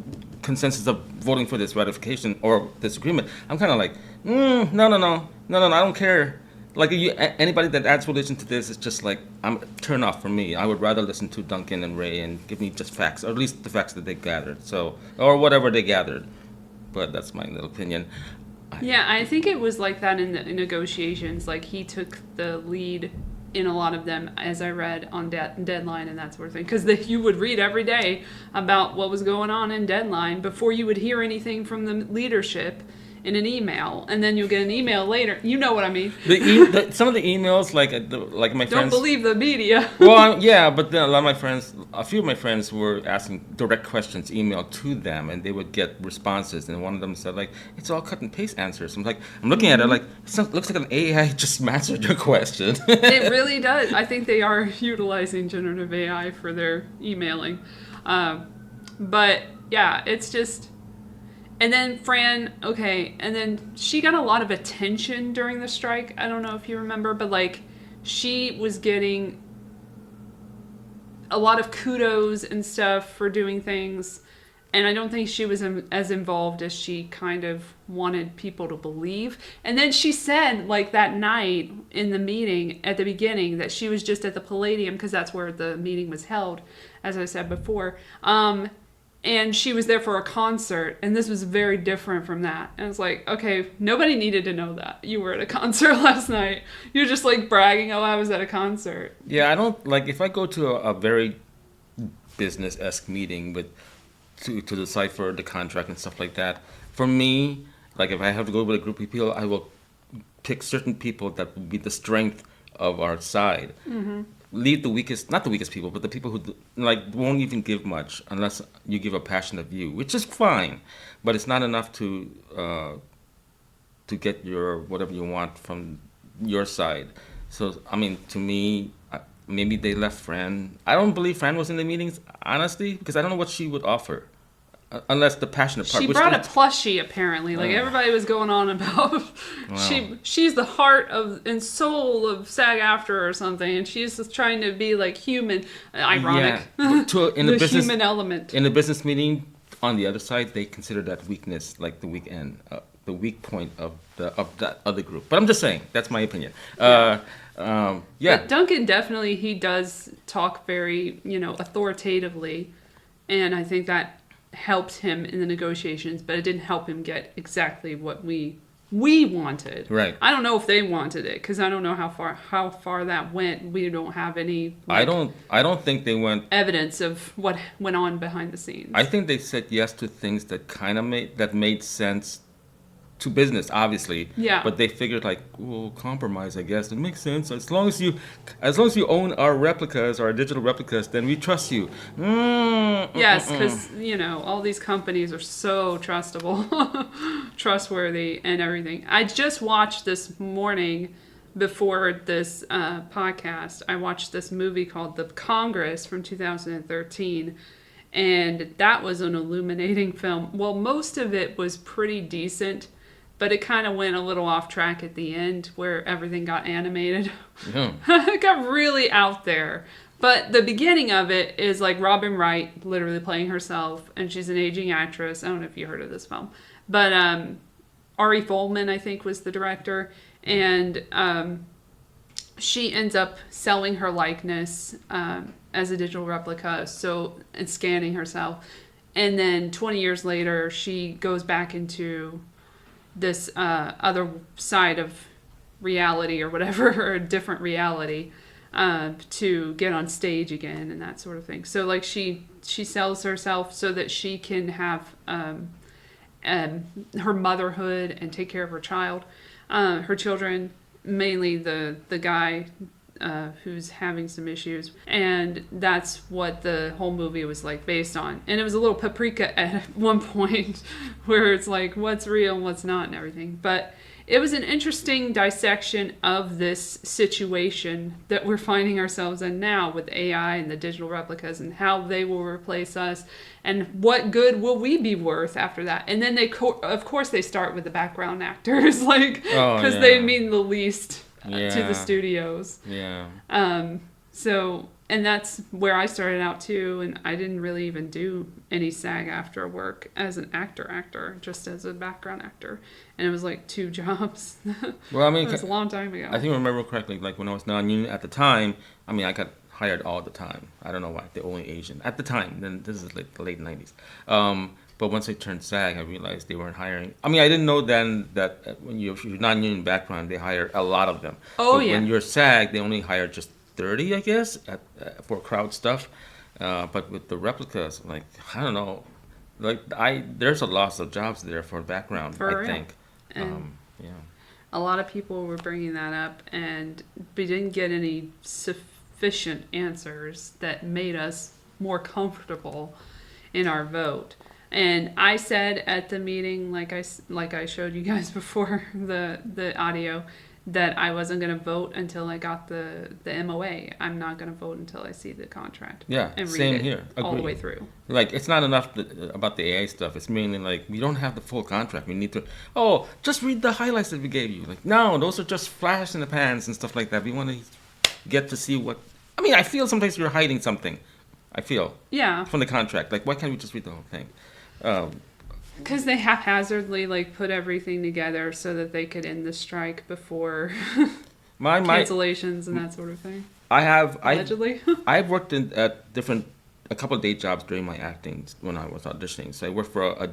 consensus of voting for this ratification or this agreement, I'm kind of like, no, I don't care. Like anybody that adds religion to this is just like turn off for me. I would rather listen to Duncan and Ray and give me just facts, or at least the facts that they gathered. So or whatever they gathered. But that's my little opinion. Yeah, I think it was like that in the negotiations. Like he took the lead in a lot of them, as I read on Deadline and that sort of thing. Because you would read every day about what was going on in Deadline before you would hear anything from the leadership in an email, and then you'll get an email later. You know what I mean? Some of the emails, like my Don't friends. believe the media. Well, yeah, but then a few of my friends were asking direct questions emailed to them, and they would get responses. And one of them said, like, it's all cut and paste answers. I'm looking at it like, it looks like an AI just answered your question. It really does. I think they are utilizing generative AI for their emailing. But yeah, it's just. And then Fran, okay, and then she got a lot of attention during the strike. I don't know if you remember, but like she was getting a lot of kudos and stuff for doing things. And I don't think she was as involved as she kind of wanted people to believe. And then she said, like that night in the meeting at the beginning, that she was just at the Palladium because that's where the meeting was held, as I said before. And she was there for a concert, and this was very different from that. And it's like, okay, nobody needed to know that you were at a concert last night. You're just like bragging, oh, I was at a concert. Yeah, I don't like if I go to a very business-esque meeting to decipher the contract and stuff like that. For me, like if I have to go with a group of people, I will pick certain people that will be the strength of our side. Mm-hmm. Leave the weakest, not the weakest people, but the people who won't even give much unless you give a passionate view, which is fine, but it's not enough to get your whatever you want from your side. So I mean, to me, maybe they left Fran. I don't believe Fran was in the meetings, honestly, because I don't know what she would offer. Unless the passionate part. She brought a plushie, apparently. Like, everybody was going on about... Wow. She's the heart and soul of SAG-AFTRA or something, and she's just trying to be, like, human. Ironic. Yeah. The human element. In a business meeting, on the other side, they consider that weakness, like the weak end, the weak point of that other group. But I'm just saying, that's my opinion. Yeah. But Duncan definitely, he does talk very, authoritatively, and I think that helped him in the negotiations, but it didn't help him get exactly what we wanted. Right. I don't know if they wanted it because I don't know how far that went. We don't have any. I don't think they went evidence of what went on behind the scenes. I think they said yes to things that kind of made sense to business, obviously. Yeah. But they figured like, well, compromise, I guess. It makes sense. As long as you own our replicas, our digital replicas, then we trust you. Yes, because, all these companies are so trustable, trustworthy and everything. I just watched this morning before this podcast, I watched this movie called The Congress from 2013. And that was an illuminating film. Well, most of it was pretty decent, but it kind of went a little off track at the end where everything got animated. Yeah. It got really out there. But the beginning of it is like Robin Wright literally playing herself, and she's an aging actress. I don't know if you heard of this film. But Ari Folman, I think, was the director. And she ends up selling her likeness as a digital replica, and scanning herself. And then 20 years later, she goes back into this other side of reality or whatever, or a different reality, to get on stage again and that sort of thing. So like she she sells herself so that she can have her motherhood and take care of her child, her children, mainly the guy who's having some issues. And that's what the whole movie was like based on. And it was a little paprika at one point where it's like what's real and what's not and everything. But it was an interesting dissection of this situation that we're finding ourselves in now with AI and the digital replicas and how they will replace us and what good will we be worth after that. And then of course they start with the background actors, like, because they mean the least to the studios. So, and that's where I started out too, and I didn't really even do any SAG-AFTRA work as an actor, just as a background actor. And it was like 2 jobs. Well, I mean, it was a long time ago. I think I remember correctly, like when I was non-union at the time, I mean, I got hired all the time. I don't know why, the only Asian. At the time, then this is like the late 90s. But once I turned SAG, I realized they weren't hiring. I mean, I didn't know then that when you're non-union background, they hire a lot of them. But when you're SAG, they only hire just 30, I guess, for crowd stuff. But with the replicas, like, I don't know, like there's a loss of jobs there for background, I think. And a lot of people were bringing that up, and we didn't get any sufficient answers that made us more comfortable in our vote. And I said at the meeting, like I showed you guys before the audio, that I wasn't going to vote until I got the MOA. I'm not going to vote until I see the contract. Yeah, and read same it here. all the way through. Like, it's not enough about the AI stuff. It's mainly like, we don't have the full contract. We need to, just read the highlights that we gave you. Like, no, those are just flash in the pans and stuff like that. We want to get to see what, I mean, I feel sometimes you're hiding something. I feel. Yeah. From the contract. Like, why can't we just read the whole thing? Because they haphazardly put everything together so that they could end the strike before cancellations and that sort of thing. Allegedly. I've worked at a couple of day jobs during my acting when I was auditioning. So I worked for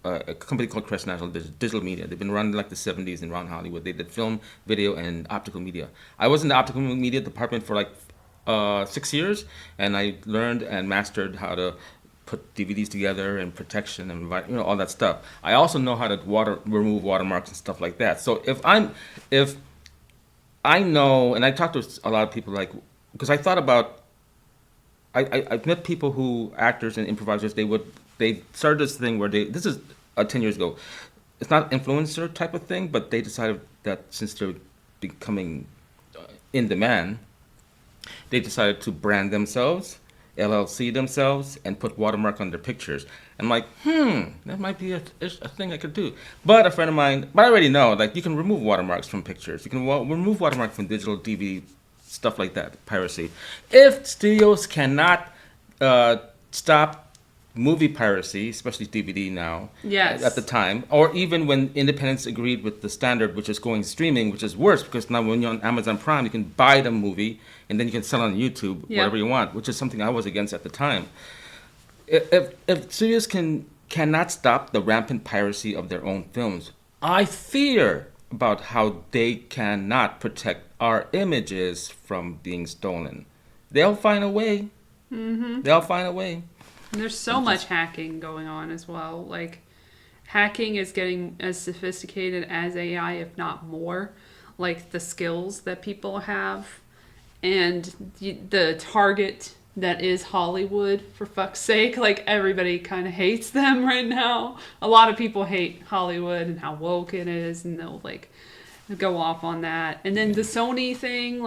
a company called Crest National Digital Media. They've been running like the 70s in around Hollywood. They did film, video, and optical media. I was in the optical media department for 6 years, and I learned and mastered how to put DVDs together and protection and all that stuff. I also know how to remove watermarks and stuff like that. So if I know, and I talked to a lot of people, because I thought about, I've met people actors and improvisers, they started this thing where this is 10 years ago. It's not influencer type of thing, but they decided that since they're becoming in demand, they decided to brand themselves, LLC themselves, and put watermark on their pictures. And I'm like, that might be a thing I could do. But a friend of mine, I already know, you can remove watermarks from pictures. You can remove watermark from digital DVD, stuff like that, piracy. If studios cannot stop movie piracy, especially DVD now, at the time, or even when independents agreed with the standard, which is going streaming, which is worse, because now when you're on Amazon Prime, you can buy the movie, and then you can sell it on YouTube, whatever you want, which is something I was against at the time. If studios cannot stop the rampant piracy of their own films, I fear about how they cannot protect our images from being stolen. They'll find a way. Mm-hmm. They'll find a way. And there's so much hacking going on as well. Hacking is getting as sophisticated as AI, if not more. The skills that people have, and the target that is Hollywood, for fuck's sake. Everybody kind of hates them right now. A lot of people hate Hollywood and how woke it is, and they'll go off on that. And then the Sony thing,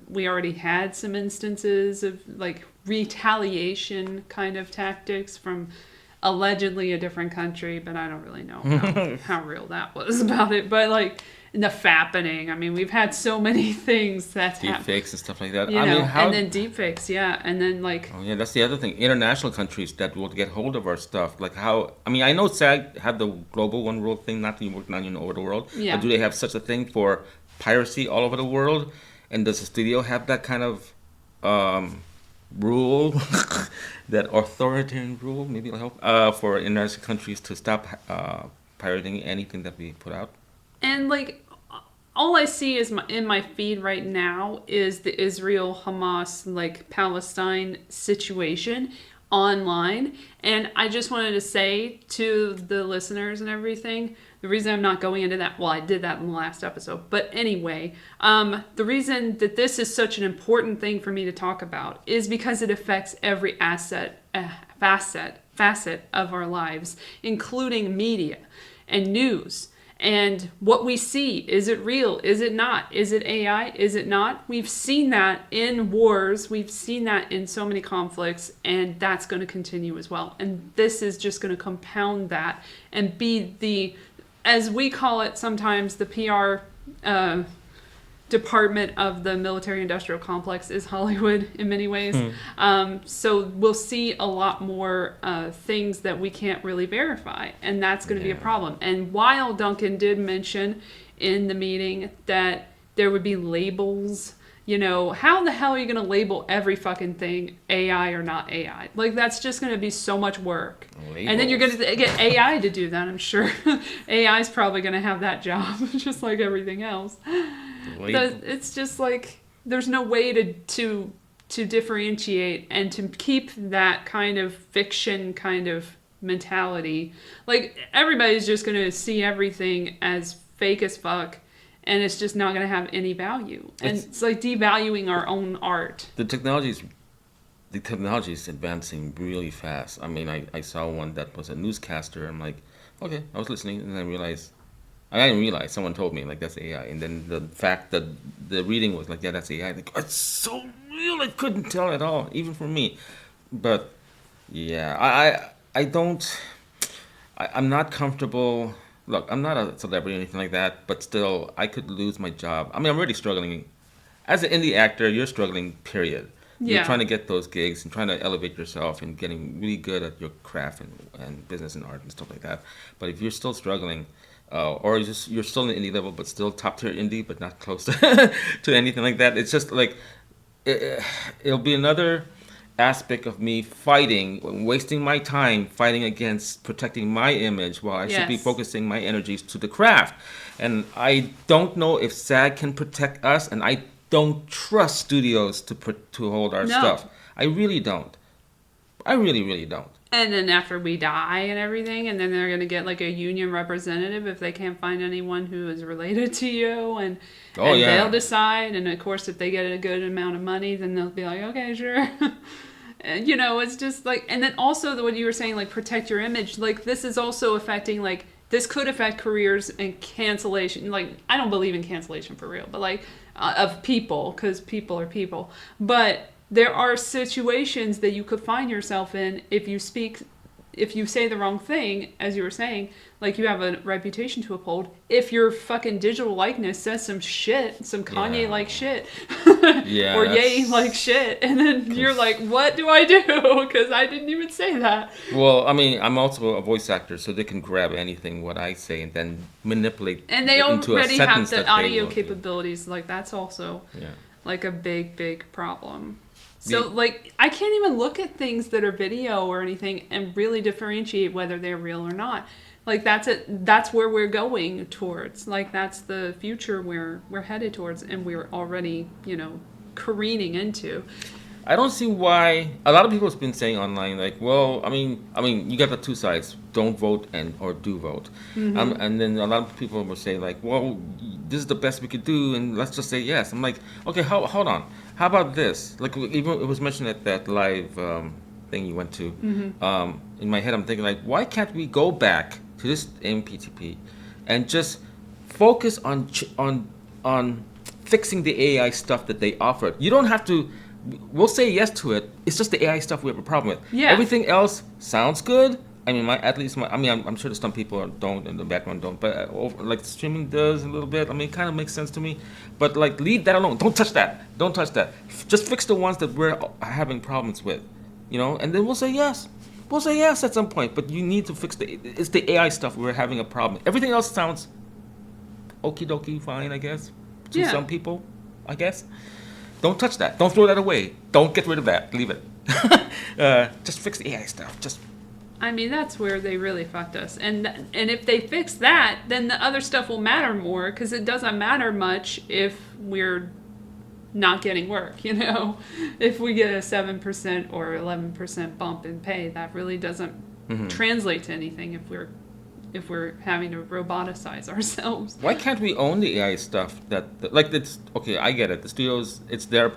we already had some instances of retaliation kind of tactics from allegedly a different country, but I don't really know how real that was about it. But the fappening, I mean, we've had so many things that's happened. Deepfakes and stuff like that. And then deepfakes, and then Oh yeah, that's the other thing. International countries that will get hold of our stuff. I know SAG had the global one rule thing, not to work non-union over the world. Yeah. But do they have such a thing for piracy all over the world? And does the studio have that kind of rule, that authoritarian rule, maybe it'll help, for international countries to stop pirating anything that we put out? And all I see is in my feed right now is the Israel Hamas Palestine situation. online. And I just wanted to say to the listeners and everything, the reason I'm not going into that, well, I did that in the last episode, but anyway, the reason that this is such an important thing for me to talk about is because it affects every facet of our lives, including media and news. And what we see, is it real? Is it not? Is it AI? Is it not? We've seen that in wars. We've seen that in so many conflicts, and that's going to continue as well. And this is just going to compound that and be the, as we call it sometimes, the PR department of the military-industrial complex is Hollywood in many ways. So we'll see a lot more things that we can't really verify, and that's going to be a problem. And while Duncan did mention in the meeting that there would be labels, you know, how the hell are you going to label every fucking thing AI or not AI? Like, that's just going to be so much work. Labels. And then you're going to get AI to do that, I'm sure. AI is probably going to have that job, just like everything else. It's just like there's no way to differentiate and to keep that kind of fiction kind of mentality. Like, everybody's just going to see everything as fake as fuck, and it's just not going to have any value. And it's like devaluing our own art. The technology is advancing really fast. I mean, I saw one that was a newscaster. I'm like, okay, I was listening, and I didn't realize, someone told me, like, that's AI. And then the fact that the reading was like, yeah, that's AI. Like, it's so real, I couldn't tell at all, even for me. But, yeah, I'm not comfortable. Look, I'm not a celebrity or anything like that, but still, I could lose my job. I mean, I'm already struggling. As an indie actor, you're struggling, period. Yeah. You're trying to get those gigs and trying to elevate yourself and getting really good at your craft and business and art and stuff like that. But if you're still struggling, or you're still in the indie level, but still top tier indie, but not close to anything like that, it's just like, it'll be another aspect of me fighting, wasting my time fighting against protecting my image while I should be focusing my energies to the craft. And I don't know if SAG can protect us, and I don't trust studios to hold our stuff. I really don't. I really, really don't. And then after we die and everything, and then they're going to get like a union representative if they can't find anyone who is related to you, and they'll decide. And of course, if they get a good amount of money, then they'll be like, okay, sure. And, you know, it's just like, and then also what you were saying, like, protect your image. Like, this is also affecting, like, this could affect careers and cancellation. Like, I don't believe in cancellation for real, but like, of people, because people are people. But there are situations that you could find yourself in if you say the wrong thing, as you were saying, like, you have a reputation to uphold. If your fucking digital likeness says some shit, some Kanye-like shit, or Ye-like shit, and then you're like, what do I do? Because I didn't even say that. Well, I mean, I'm also a voice actor, so they can grab anything what I say and then manipulate and they it into a already sentence have the that audio they capabilities. Like, that's also like a big problem. So, like, I can't even look at things that are video or anything and really differentiate whether they're real or not. Like, that's where we're going towards. Like, that's the future we're headed towards, and we're already, you know, careening into. I don't see why. A lot of people have been saying online, like, well, I mean, you got the two sides: don't vote or do vote. Mm-hmm. And then a lot of people will say, like, well, this is the best we could do, and let's just say yes. I'm like, okay, hold on. How about this? Like, even it was mentioned at that live thing you went to. Mm-hmm. In my head, I'm thinking, like, why can't we go back to this MPTP and just focus on fixing the AI stuff that they offered? You don't have to. We'll say yes to it. It's just the AI stuff we have a problem with. Yeah. Everything else sounds good. I mean, I'm sure there's some people don't in the background don't, but like streaming does a little bit. I mean, it kind of makes sense to me. But like, leave that alone. Don't touch that. Just fix the ones that we're having problems with, you know. And then we'll say yes. We'll say yes at some point. But you need to fix it's the AI stuff we're having a problem. Everything else sounds okie dokie, fine, I guess, to some people, I guess. Don't touch that. Don't throw that away. Don't get rid of that. Leave it. Just fix the AI stuff. I mean, that's where they really fucked us. And if they fix that, then the other stuff will matter more, because it doesn't matter much if we're not getting work, you know? If we get a 7% or 11% bump in pay, that really doesn't translate to anything if we're having to roboticize ourselves. Why can't we own the AI stuff? Like it's okay. I get it. The studios, it's their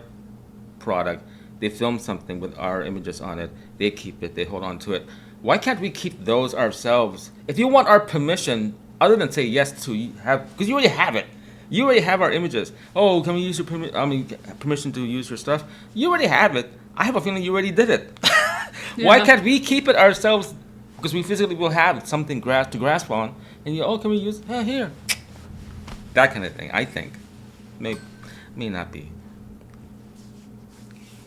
product. They film something with our images on it. They keep it. They hold on to it. Why can't we keep those ourselves? If you want our permission, other than say yes to have, because you already have it. You already have our images. Oh, can we use your permission to use your stuff? You already have it. I have a feeling you already did it. Why Yeah. can't we keep it ourselves? Because we physically will have something to grasp on, and can we use here? That kind of thing. I think, may not be.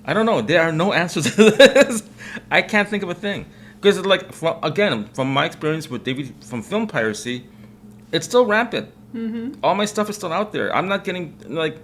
I don't know. There are no answers to this. I can't think of a thing. Because from my experience with from film piracy, it's still rampant. All my stuff is still out there. I'm not getting like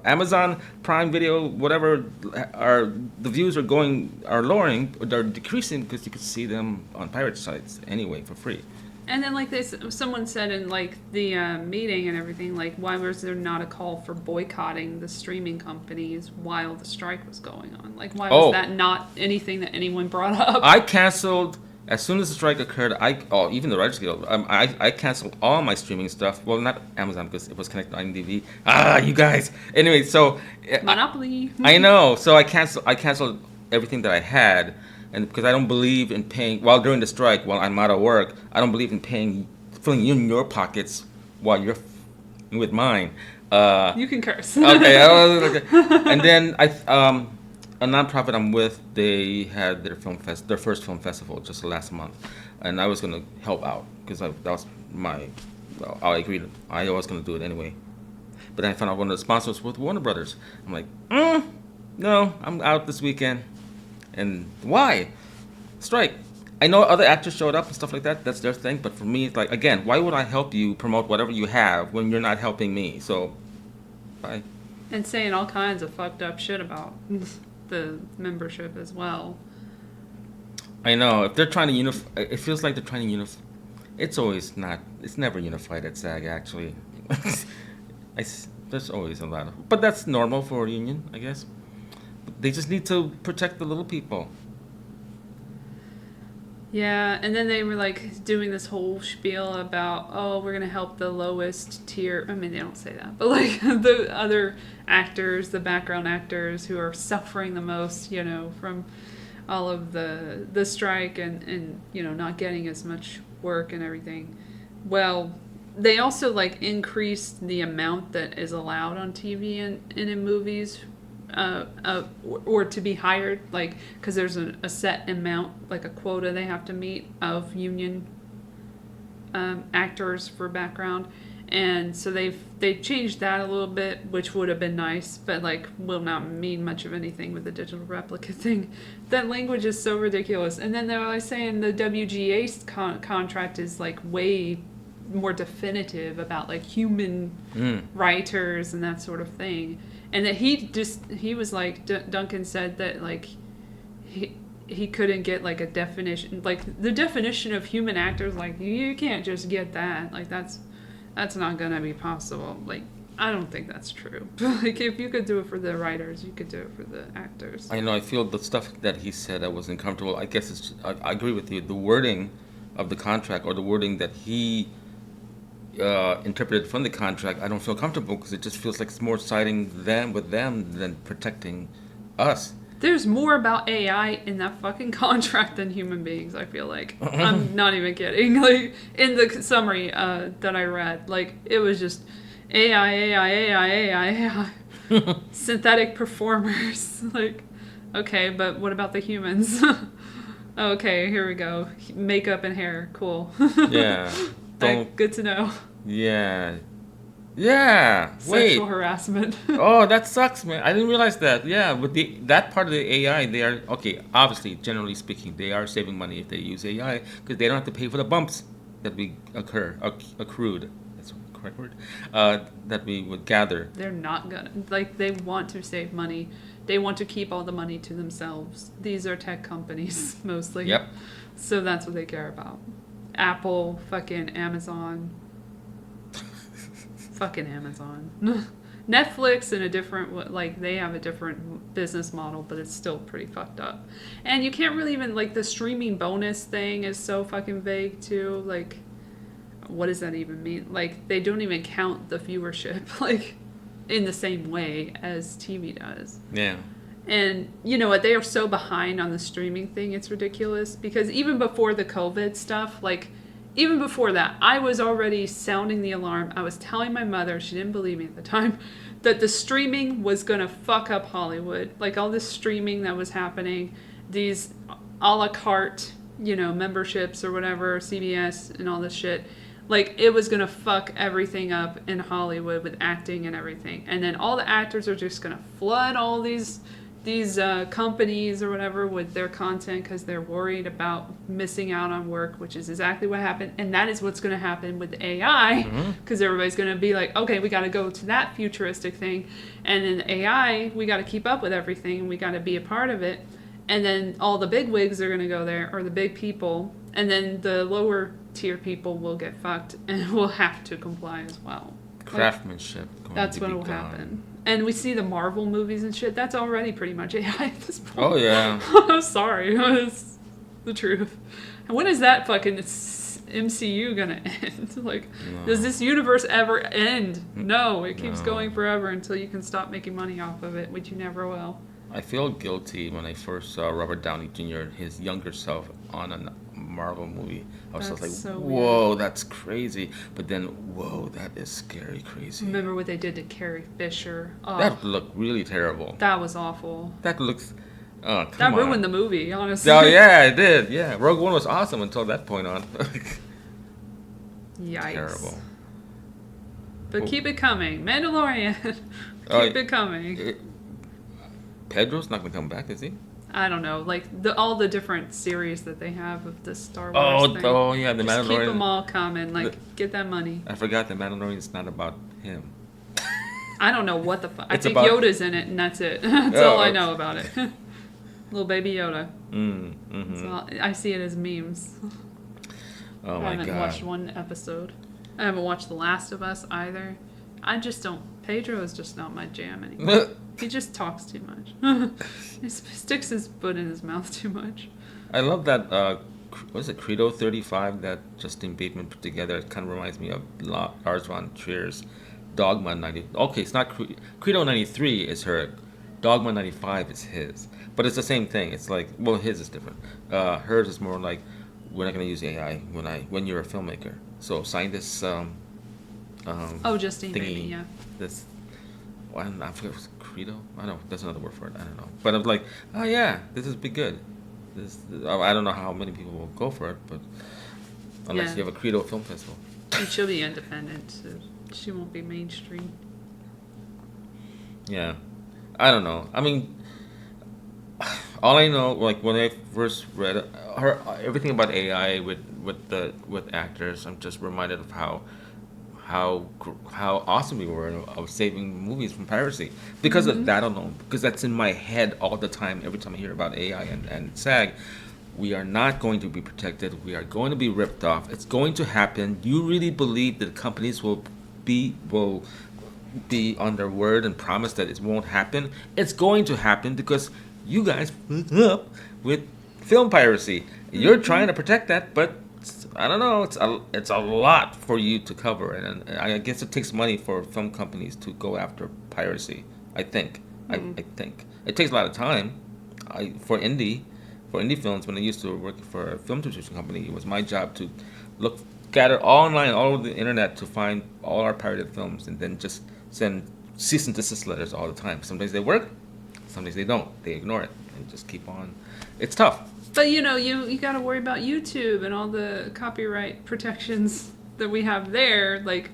Amazon Prime Video, whatever. The views are lowering, or they're decreasing because you can see them on pirate sites anyway for free. And then like someone said in like the meeting and everything, like why was there not a call for boycotting the streaming companies while the strike was going on? Like why was that not anything that anyone brought up? I canceled as soon as the strike occurred. Even the Writers Guild. I canceled all my streaming stuff. Well, not Amazon because it was connected to IMDb. You guys. Anyway, so Monopoly. I know. So I canceled everything that I had. And because I don't believe in paying, during the strike, while I'm out of work, I don't believe in filling in your pockets while you're with mine. You can curse. Okay. And then a nonprofit I'm with, they had their first film festival just last month, and I was gonna help out because that was I agreed. I was gonna do it anyway, but then I found out one of the sponsors was Warner Brothers. I'm like, no, I'm out this weekend. And why? Strike. I know other actors showed up and stuff like that. That's their thing. But for me, it's like, again, why would I help you promote whatever you have when you're not helping me? So, bye. And saying all kinds of fucked up shit about the membership as well. I know. If they're trying to unify, it feels like they're trying to unify. It's always not. It's never unified at SAG, actually. There's always a lot of. But that's normal for a union, I guess. They just need to protect the little people. Yeah, and then they were like doing this whole spiel about, we're going to help the lowest tier. I mean, they don't say that, but like the other actors, the background actors who are suffering the most, from all of the strike and not getting as much work and everything. Well, they also like increased the amount that is allowed on TV and in movies. Or to be hired, like, because there's a set amount, like a quota they have to meet of union actors for background, and so they've changed that a little bit, which would have been nice, but like will not mean much of anything with the digital replica thing. That language is so ridiculous. And then they were like saying the WGA contract is like way more definitive about like human writers and that sort of thing. And that he was like, Duncan said that like he couldn't get like a definition, like the definition of human actors, like you can't just get that, like that's not gonna be possible. Like I don't think that's true. Like if you could do it for the writers, you could do it for the actors. I know. I feel the stuff that he said I wasn't comfortable. I guess I agree with you. The wording of the contract or the wording that he interpreted from the contract, I don't feel comfortable because it just feels like it's more siding them with them than protecting us. There's more about AI in that fucking contract than human beings, I feel like. I'm not even kidding. Like, in the summary that I read, like, it was just AI. Synthetic performers. Like, okay, but what about the humans? Okay, here we go. Makeup and hair. Cool. Yeah. Good to know. Yeah. Sexual harassment. Oh, that sucks, man. I didn't realize that. Yeah, with that part of the AI, they are obviously, generally speaking, they are saving money if they use AI because they don't have to pay for the bumps that we accrued. That's the correct word. That we would gather. They're not gonna, like, they want to save money. They want to keep all the money to themselves. These are tech companies mostly. Yep. So that's what they care about. Apple, fucking Amazon. Fucking Amazon. Netflix in a different, like, they have a different business model, but it's still pretty fucked up. And you can't really even, like, the streaming bonus thing is so fucking vague, too. Like, what does that even mean? Like, they don't even count the viewership, like, in the same way as TV does. Yeah. And you know what? They are so behind on the streaming thing. It's ridiculous. Because even before the COVID stuff, like, even before that, I was already sounding the alarm. I was telling my mother, she didn't believe me at the time, that the streaming was going to fuck up Hollywood. Like, all this streaming that was happening, these a la carte, you know, memberships or whatever, CBS and all this shit. Like, it was going to fuck everything up in Hollywood with acting and everything. And then all the actors are just going to flood all these companies or whatever with their content because they're worried about missing out on work, which is exactly what happened. And that is what's going to happen with AI, because everybody's going to be like, okay, we got to go to that futuristic thing. And then AI, we got to keep up with everything. We got to be a part of it. And then all the big wigs are going to go there, or the big people. And then the lower tier people will get fucked and will have to comply as well. Craftsmanship. Like, that's what will happen. And we see the Marvel movies and shit. That's already pretty much AI at this point. Oh, yeah. I'm sorry. It's the truth. And when is that fucking MCU gonna end? Like, does this universe ever end? No, it keeps going forever until you can stop making money off of it, which you never will. I feel guilty when I first saw Robert Downey Jr., his younger self, on a Marvel movie. I was just like, so whoa, weird. that's crazy. But then, whoa, that is scary crazy. Remember what they did to Carrie Fisher? Oh, That looked really terrible. that was awful. That looks... Oh, come That on. ruined the movie, honestly. Oh, yeah, it did. Yeah, Rogue One was awesome until that point on. Yikes. Terrible. But keep it coming. Mandalorian. keep it coming. Pedro's not going to come back, is he? I don't know, like all the different series that they have of the Star Wars thing. Oh, yeah, the Just Mandalorian. keep them all coming, like, get that money. I forgot the Mandalorian is not about him. I don't know what the fuck. I It's think about- Yoda's in it, and that's it. That's all I know about it. Little baby Yoda. Mm-hmm. So I see it as memes. Oh, I my haven't God. watched one episode. I haven't watched The Last of Us either. I just don't. Pedro is just not my jam anymore. He just talks too much. He sticks his foot in his mouth too much. I love that, what is it, Credo 35 that Justin Bateman put together. It kind of reminds me of Lars von Trier's Dogma 90. Okay, it's not Credo 93 is her. Dogma 95 is his. But it's the same thing. It's like, well, his is different. Hers is more like, we're not going to use AI when you're a filmmaker. So sign this Justine thingy. Baby, yeah. This, well, I forget, was it Credo? I don't know. That's another word for it. I don't know. But I'm like, oh yeah, this is be good. I don't know how many people will go for it, but unless you have a Credo film festival. And she'll be independent, so she won't be mainstream. Yeah, I don't know. I mean, all I know, like when I first read everything about AI with actors, I'm just reminded of how awesome we were of saving movies from piracy. Because of that alone, because that's in my head all the time, every time I hear about AI and SAG, we are not going to be protected. We are going to be ripped off. It's going to happen. You really believe that companies will be on their word and promise that it won't happen? It's going to happen because you guys put up with film piracy. You're trying to protect that, but I don't know. It's a lot for you to cover, and I guess it takes money for film companies to go after piracy. I think. I think it takes a lot of time. For indie films, when I used to work for a film distribution company, it was my job to gather online all over the internet to find all our pirated films, and then just send cease and desist letters all the time. Sometimes they work, sometimes they don't. They ignore it and just keep on. It's tough. But you know, you got to worry about YouTube and all the copyright protections that we have there. Like,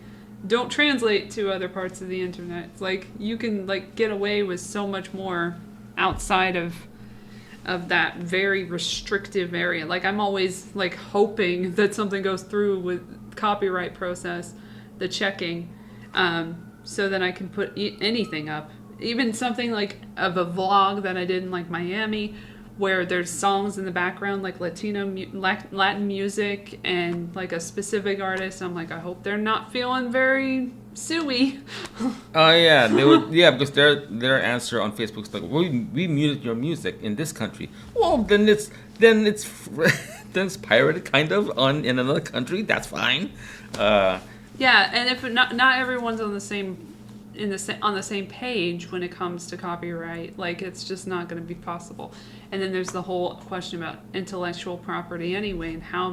don't translate to other parts of the internet. It's like you can get away with so much more outside of that very restrictive area. Like, I'm always hoping that something goes through with copyright process, the checking, so that I can put anything up. Even something of a vlog that I did in Miami, where there's songs in the background like Latin music and a specific artist. I'm I hope they're not feeling very suey. Oh yeah, they would. Yeah, because their answer on Facebook is like, we muted your music in this country. Well, then it's then it's pirated kind of in another country. That's fine. Yeah, and if not everyone's on the same on the same page when it comes to copyright, like it's just not going to be possible. And then there's the whole question about intellectual property anyway, and how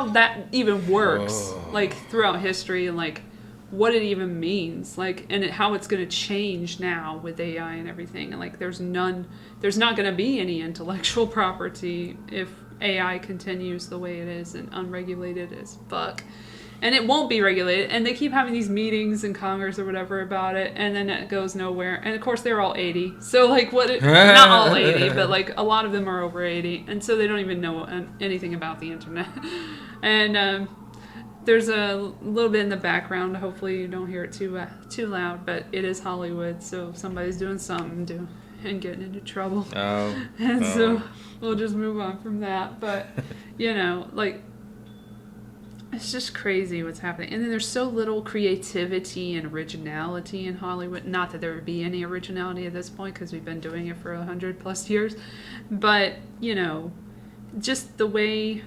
that even works, like throughout history, and like what it even means, like, and how it's going to change now with AI and everything. And like there's not going to be any intellectual property if AI continues the way it is and unregulated as fuck. And it won't be regulated. And they keep having these meetings in Congress or whatever about it, and then it goes nowhere. And of course, they're all 80. So, like, not all 80, but like a lot of them are over 80. And so they don't even know anything about the internet. And there's a little bit in the background. Hopefully, you don't hear it too loud, but it is Hollywood. So somebody's doing something and getting into trouble. So we'll just move on from that. But, like, it's just crazy what's happening. And then there's so little creativity and originality in Hollywood. Not that there would be any originality at this point, because we've been doing it for 100+ years. But, just the way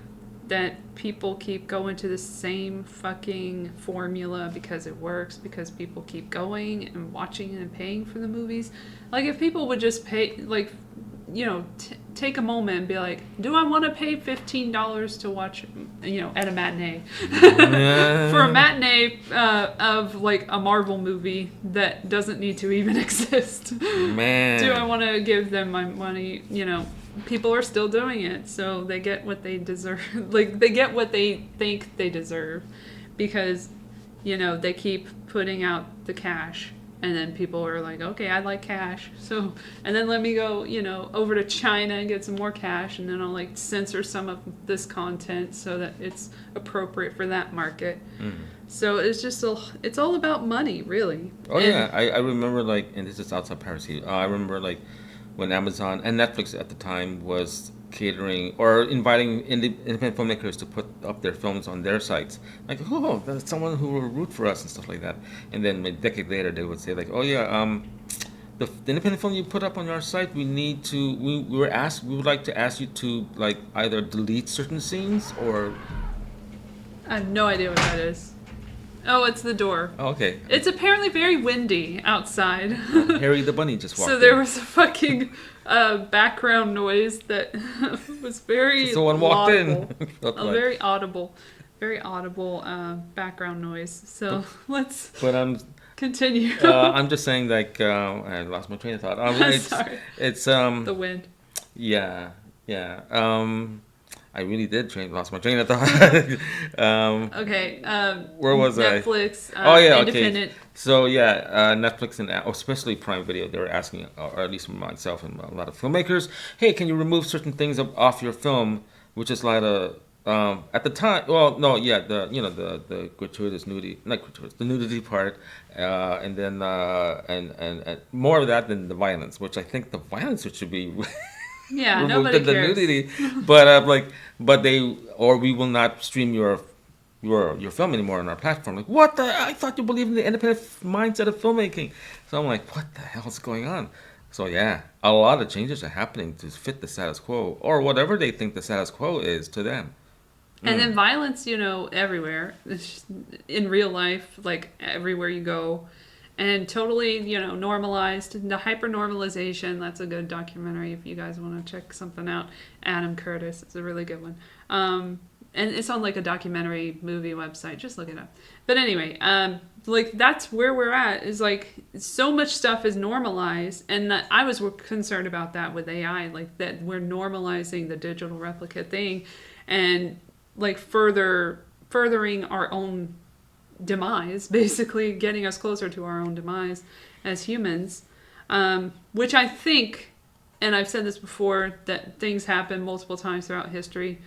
that people keep going to the same fucking formula because it works, because people keep going and watching and paying for the movies. Like, if people would just pay, like, take a moment and be like, do I want to pay $15 to watch, at a matinee? For a matinee of, like, a Marvel movie that doesn't need to even exist. Man. Do I want to give them my money? People are still doing it, so they get what they deserve. Like, they get what they think they deserve because, they keep putting out the cash. And then people are like, okay, I like cash. So, and then let me go, over to China and get some more cash. And then I'll like censor some of this content so that it's appropriate for that market. So it's just, it's all about money, really. Oh, yeah. I remember like, and this is outside piracy. I remember like when Amazon and Netflix at the time was catering or inviting independent filmmakers to put up their films on their sites. Like, oh, that's someone who will root for us and stuff like that. And then a decade later, they would say like, oh yeah, the independent film you put up on our site, we would like to ask you to like either delete certain scenes or. I have no idea what that is. Oh, it's the door. Oh, okay. It's apparently very windy outside. Harry the bunny just walked in. So there was a fucking background noise that was very someone walked laudable. in. Very audible background noise. So let's continue. I'm just saying, like, I lost my train of thought. Sorry. It's the wind. Yeah. I really did lost my train of thought. Okay. Where was Netflix, I? independent. Okay. So Netflix and especially Prime Video, they were asking, or at least myself and a lot of filmmakers, hey, can you remove certain things off your film, which is like at the time, the gratuitous nudity, not gratuitous, the nudity part, and then and more of that than the violence, which I think the violence should be. Yeah, removed nobody the cares. nudity, we will not stream your film anymore on our platform. Like, what the? I thought you believed in the independent mindset of filmmaking. So I'm like, what the hell's going on? So yeah, a lot of changes are happening to fit the status quo or whatever they think the status quo is to them. And then violence, everywhere. It's just in real life, like everywhere you go. And totally, normalized. The hyper-normalization, that's a good documentary if you guys want to check something out. Adam Curtis, it's a really good one. And it's on like a documentary movie website. Just look it up. But anyway, like that's where we're at, is like so much stuff is normalized. And that I was concerned about that with AI, like that we're normalizing the digital replicate thing and like furthering our own demise, basically getting us closer to our own demise as humans, which I think, and I've said this before, that things happen multiple times throughout history.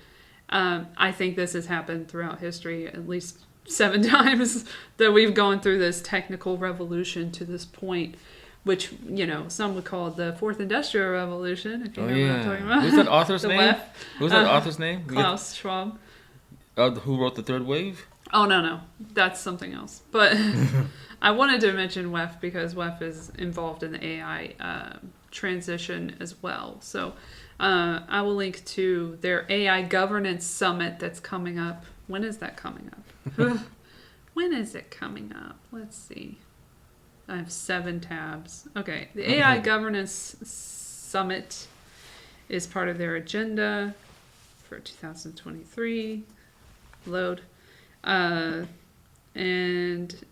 I think this has happened throughout history at least 7 times that we've gone through this technical revolution to this point, which, some would call the Fourth Industrial Revolution, if you know what I'm talking about. Who's that author's The name? left. Who's that author's name? Klaus Schwab. Who wrote The Third Wave? Oh, no. That's something else. But I wanted to mention WEF because WEF is involved in the AI transition as well. So I will link to their AI governance summit that's coming up. When is that coming up? When is it coming up? Let's see. I have 7 tabs. Okay. The AI governance summit is part of their agenda for 2023. Load. And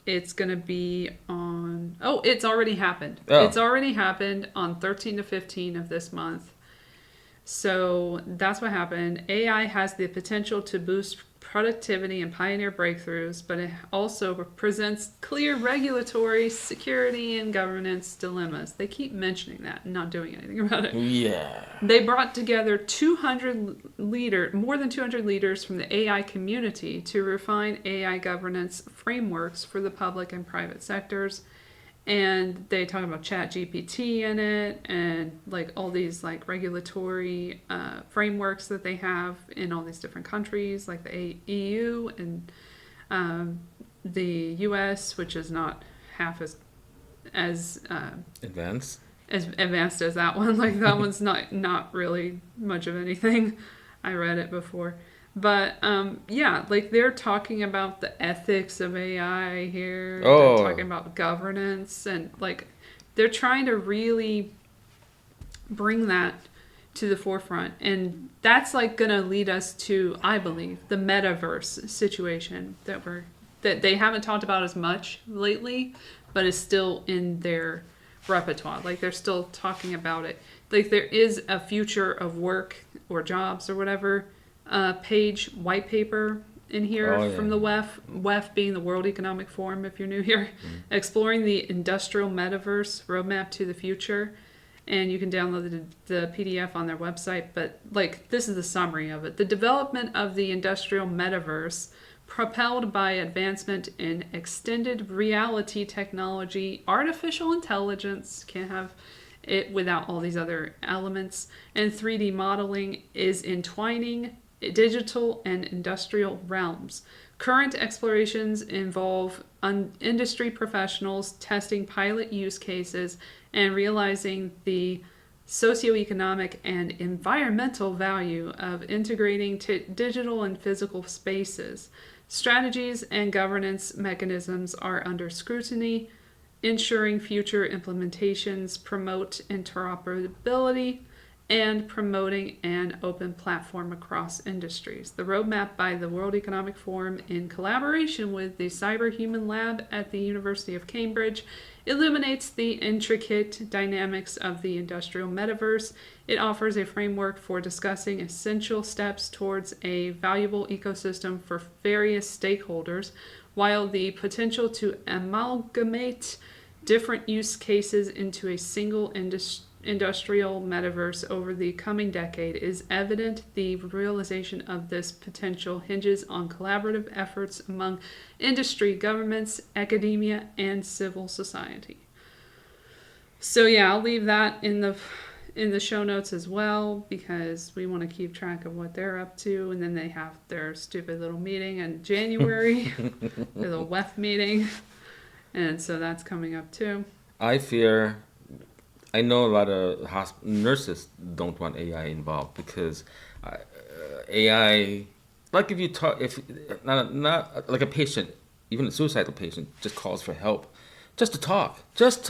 it's going to be on... Oh, it's already happened. Oh. It's already happened on 13 to 15 of this month. So that's what happened. AI has the potential to boost productivity and pioneer breakthroughs, but it also presents clear regulatory, security, and governance dilemmas. They keep mentioning that and not doing anything about it. Yeah. They brought together more than 200 leaders from the AI community to refine AI governance frameworks for the public and private sectors. And they talk about ChatGPT in it and like all these like regulatory frameworks that they have in all these different countries, like the EU and the US, which is not half as Advanced. as advanced as that one. Like that one's not really much of anything. I read it before. But yeah, like they're talking about the ethics of AI here. Oh. They're talking about governance and like they're trying to really bring that to the forefront. And that's like gonna lead us to, I believe, the metaverse situation that they haven't talked about as much lately, but is still in their repertoire. Like they're still talking about it. Like there is a future of work or jobs or whatever white paper in here from the WEF being the World Economic Forum, if you're new here, exploring the industrial metaverse roadmap to the future. And you can download the PDF on their website. But like this is the summary of it. The development of the industrial metaverse, propelled by advancement in extended reality technology, artificial intelligence, can't have it without all these other elements, and 3D modeling, is entwining digital and industrial realms. Current explorations involve industry professionals testing pilot use cases and realizing the socioeconomic and environmental value of integrating digital and physical spaces. Strategies and governance mechanisms are under scrutiny, ensuring future implementations promote interoperability and promoting an open platform across industries. The roadmap by the World Economic Forum in collaboration with the Cyberhuman Lab at the University of Cambridge illuminates the intricate dynamics of the industrial metaverse. It offers a framework for discussing essential steps towards a valuable ecosystem for various stakeholders, while the potential to amalgamate different use cases into a single industrial metaverse over the coming decade is evident. The realization of this potential hinges on collaborative efforts among industry, governments, academia, and civil society. So yeah, I'll leave that in the show notes as well, because we want to keep track of what they're up to. And then they have their stupid little meeting in January, their little WEF meeting. And so that's coming up too. I know a lot of nurses don't want AI involved because AI, like if you talk, if not like a patient, even a suicidal patient, just calls for help, just to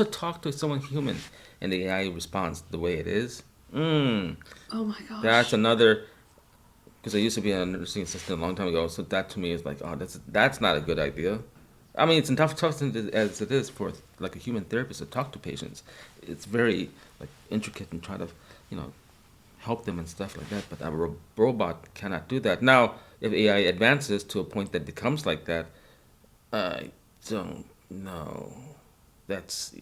talk to someone human, and the AI responds the way it is. Oh my gosh. That's another. Because I used to be a nursing assistant a long time ago, so that to me is like, oh, that's not a good idea. I mean, it's tough as it is for like a human therapist to talk to patients. It's very like intricate and try to, help them and stuff like that. But a robot cannot do that. Now, if AI advances to a point that becomes like that, I don't know. To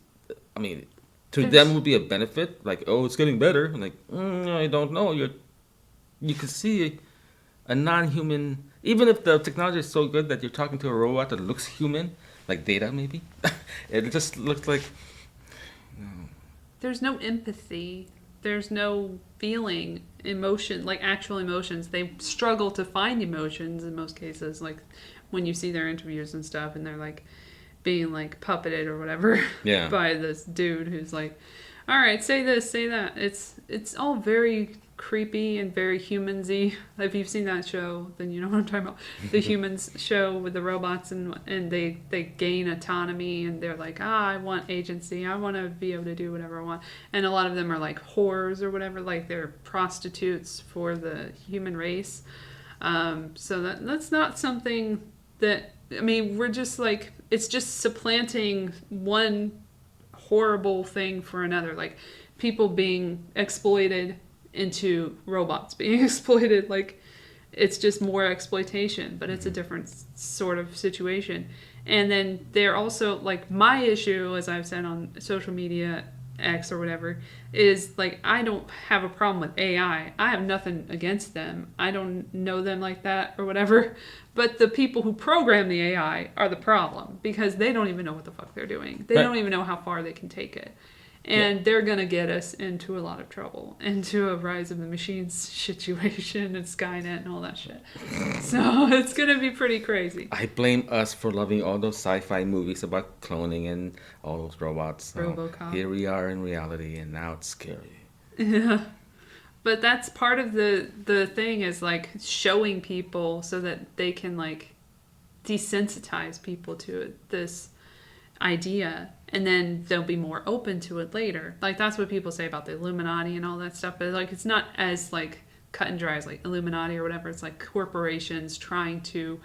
them would be a benefit. Like, oh, it's getting better. I'm like, I don't know. You can see a non-human, even if the technology is so good that you're talking to a robot that looks human, like Data maybe, it just looks like... There's no empathy. There's no feeling, emotion, like actual emotions. They struggle to find emotions in most cases. Like when you see their interviews and stuff, and they're like being like puppeted or whatever Yeah. by this dude who's like, all right, say this, say that. It's all very creepy and very humansy. If you've seen that show, then you know what I'm talking about. The Humans show with the robots, and they gain autonomy, and they're like, I want agency. I want to be able to do whatever I want. And a lot of them are like whores or whatever, like they're prostitutes for the human race. So that's not something that, I mean, we're just like, it's just supplanting one horrible thing for another, like people being exploited into robots being exploited. Like, it's just more exploitation, but it's a different sort of situation. And then they're also like, my issue, as I've said on social media, X or whatever, is like, I don't have a problem with AI. I have nothing against them. I don't know them like that or whatever. But the people who program the AI are the problem, because they don't even know what the fuck they're doing. They don't even know how far they can take it. And they're going to get us into a lot of trouble, into a Rise of the Machines situation and Skynet and all that shit. So it's going to be pretty crazy. I blame us for loving all those sci-fi movies about cloning and all those robots. So RoboCop. here we are in reality, and now it's scary. Yeah. But that's part of the thing, is like showing people so that they can like desensitize people to this idea, and then they'll be more open to it later. Like, that's what people say about the Illuminati and all that stuff, but like, it's not as like cut and dry as like Illuminati or whatever. It's like corporations trying to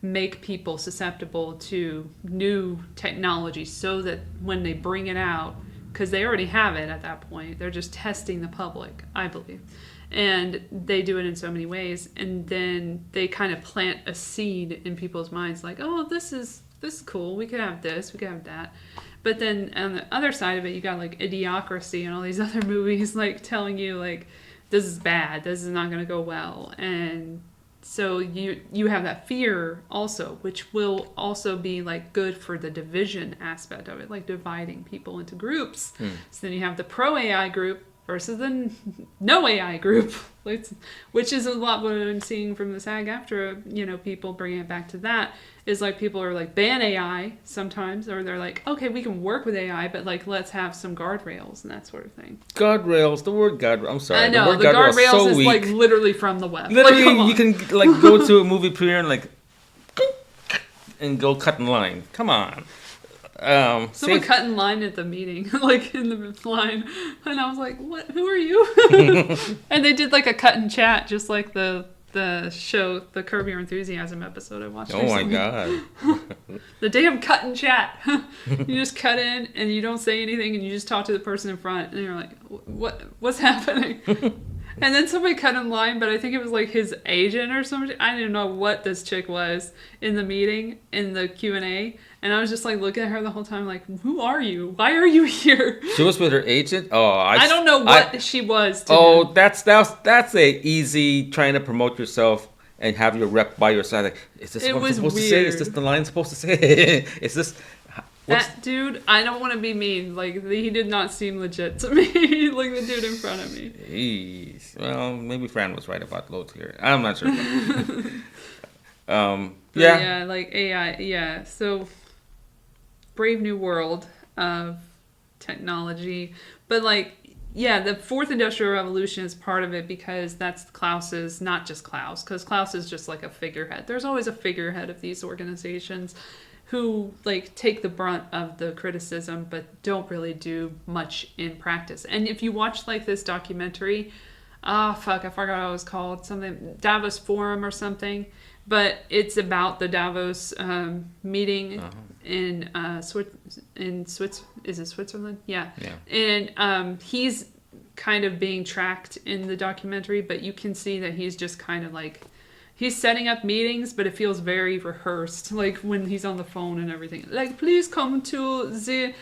make people susceptible to new technology so that when they bring it out, because they already have it at that point, they're just testing the public, I believe. And they do it in so many ways, and then they kind of plant a seed in people's minds, like, oh, this is cool, we could have this, we could have that. But then on the other side of it, you got like Idiocracy and all these other movies like telling you like, this is bad, this is not going to go well. And so you have that fear also, which will also be like good for the division aspect of it, like dividing people into groups. So then you have the pro AI group versus the no AI group, which is a lot what I'm seeing from the SAG-AFTRA, people bringing it back to that, is like people are like, ban AI sometimes, or they're like, okay, we can work with AI, but like, let's have some guardrails and that sort of thing. Guardrails, the word guardrail, I'm sorry. I know, word the guardrails so is weak. like literally from the web. Literally, Like, come you on. can like go to a movie premiere and like, and go cut in line. Come on. Someone cut in line at the meeting, like in the line, and I was like, "What? Who are you?" And they did like a cut and chat, just like the show, the Curb Your Enthusiasm episode I watched. Oh my recently. god. The damn cut and chat. You just cut in and you don't say anything, and you just talk to the person in front, and you're like, "What's happening?" And then somebody cut in line, but I think it was like his agent or something. I didn't know what this chick was in the meeting, in the Q&A. And I was just like looking at her the whole time, like, who are you? Why are you here? She was with her agent? Oh, I don't know what she was to him. That's a easy trying to promote yourself and have your rep by your side. Like, is this It what I'm was supposed to say? Is this weird. the line I'm supposed to say? Is this... That dude, I don't want to be mean. Like, he did not seem legit to me. Like, the dude in front of me. Jeez. Well, maybe Fran was right about low tier. I'm not sure. But yeah, like AI, yeah. So, brave new world of technology. But like, yeah, the fourth industrial revolution is part of it, because that's Klaus's, not just Klaus, because Klaus is just like a figurehead. There's always a figurehead of these organizations who like take the brunt of the criticism but don't really do much in practice. And if you watch like this documentary, I forgot what it was called, something Davos Forum or something, but it's about the Davos meeting in is it Switzerland? Yeah. And he's kind of being tracked in the documentary, but you can see that he's just kind of like, he's setting up meetings, but it feels very rehearsed, like when he's on the phone and everything. Like, please come to the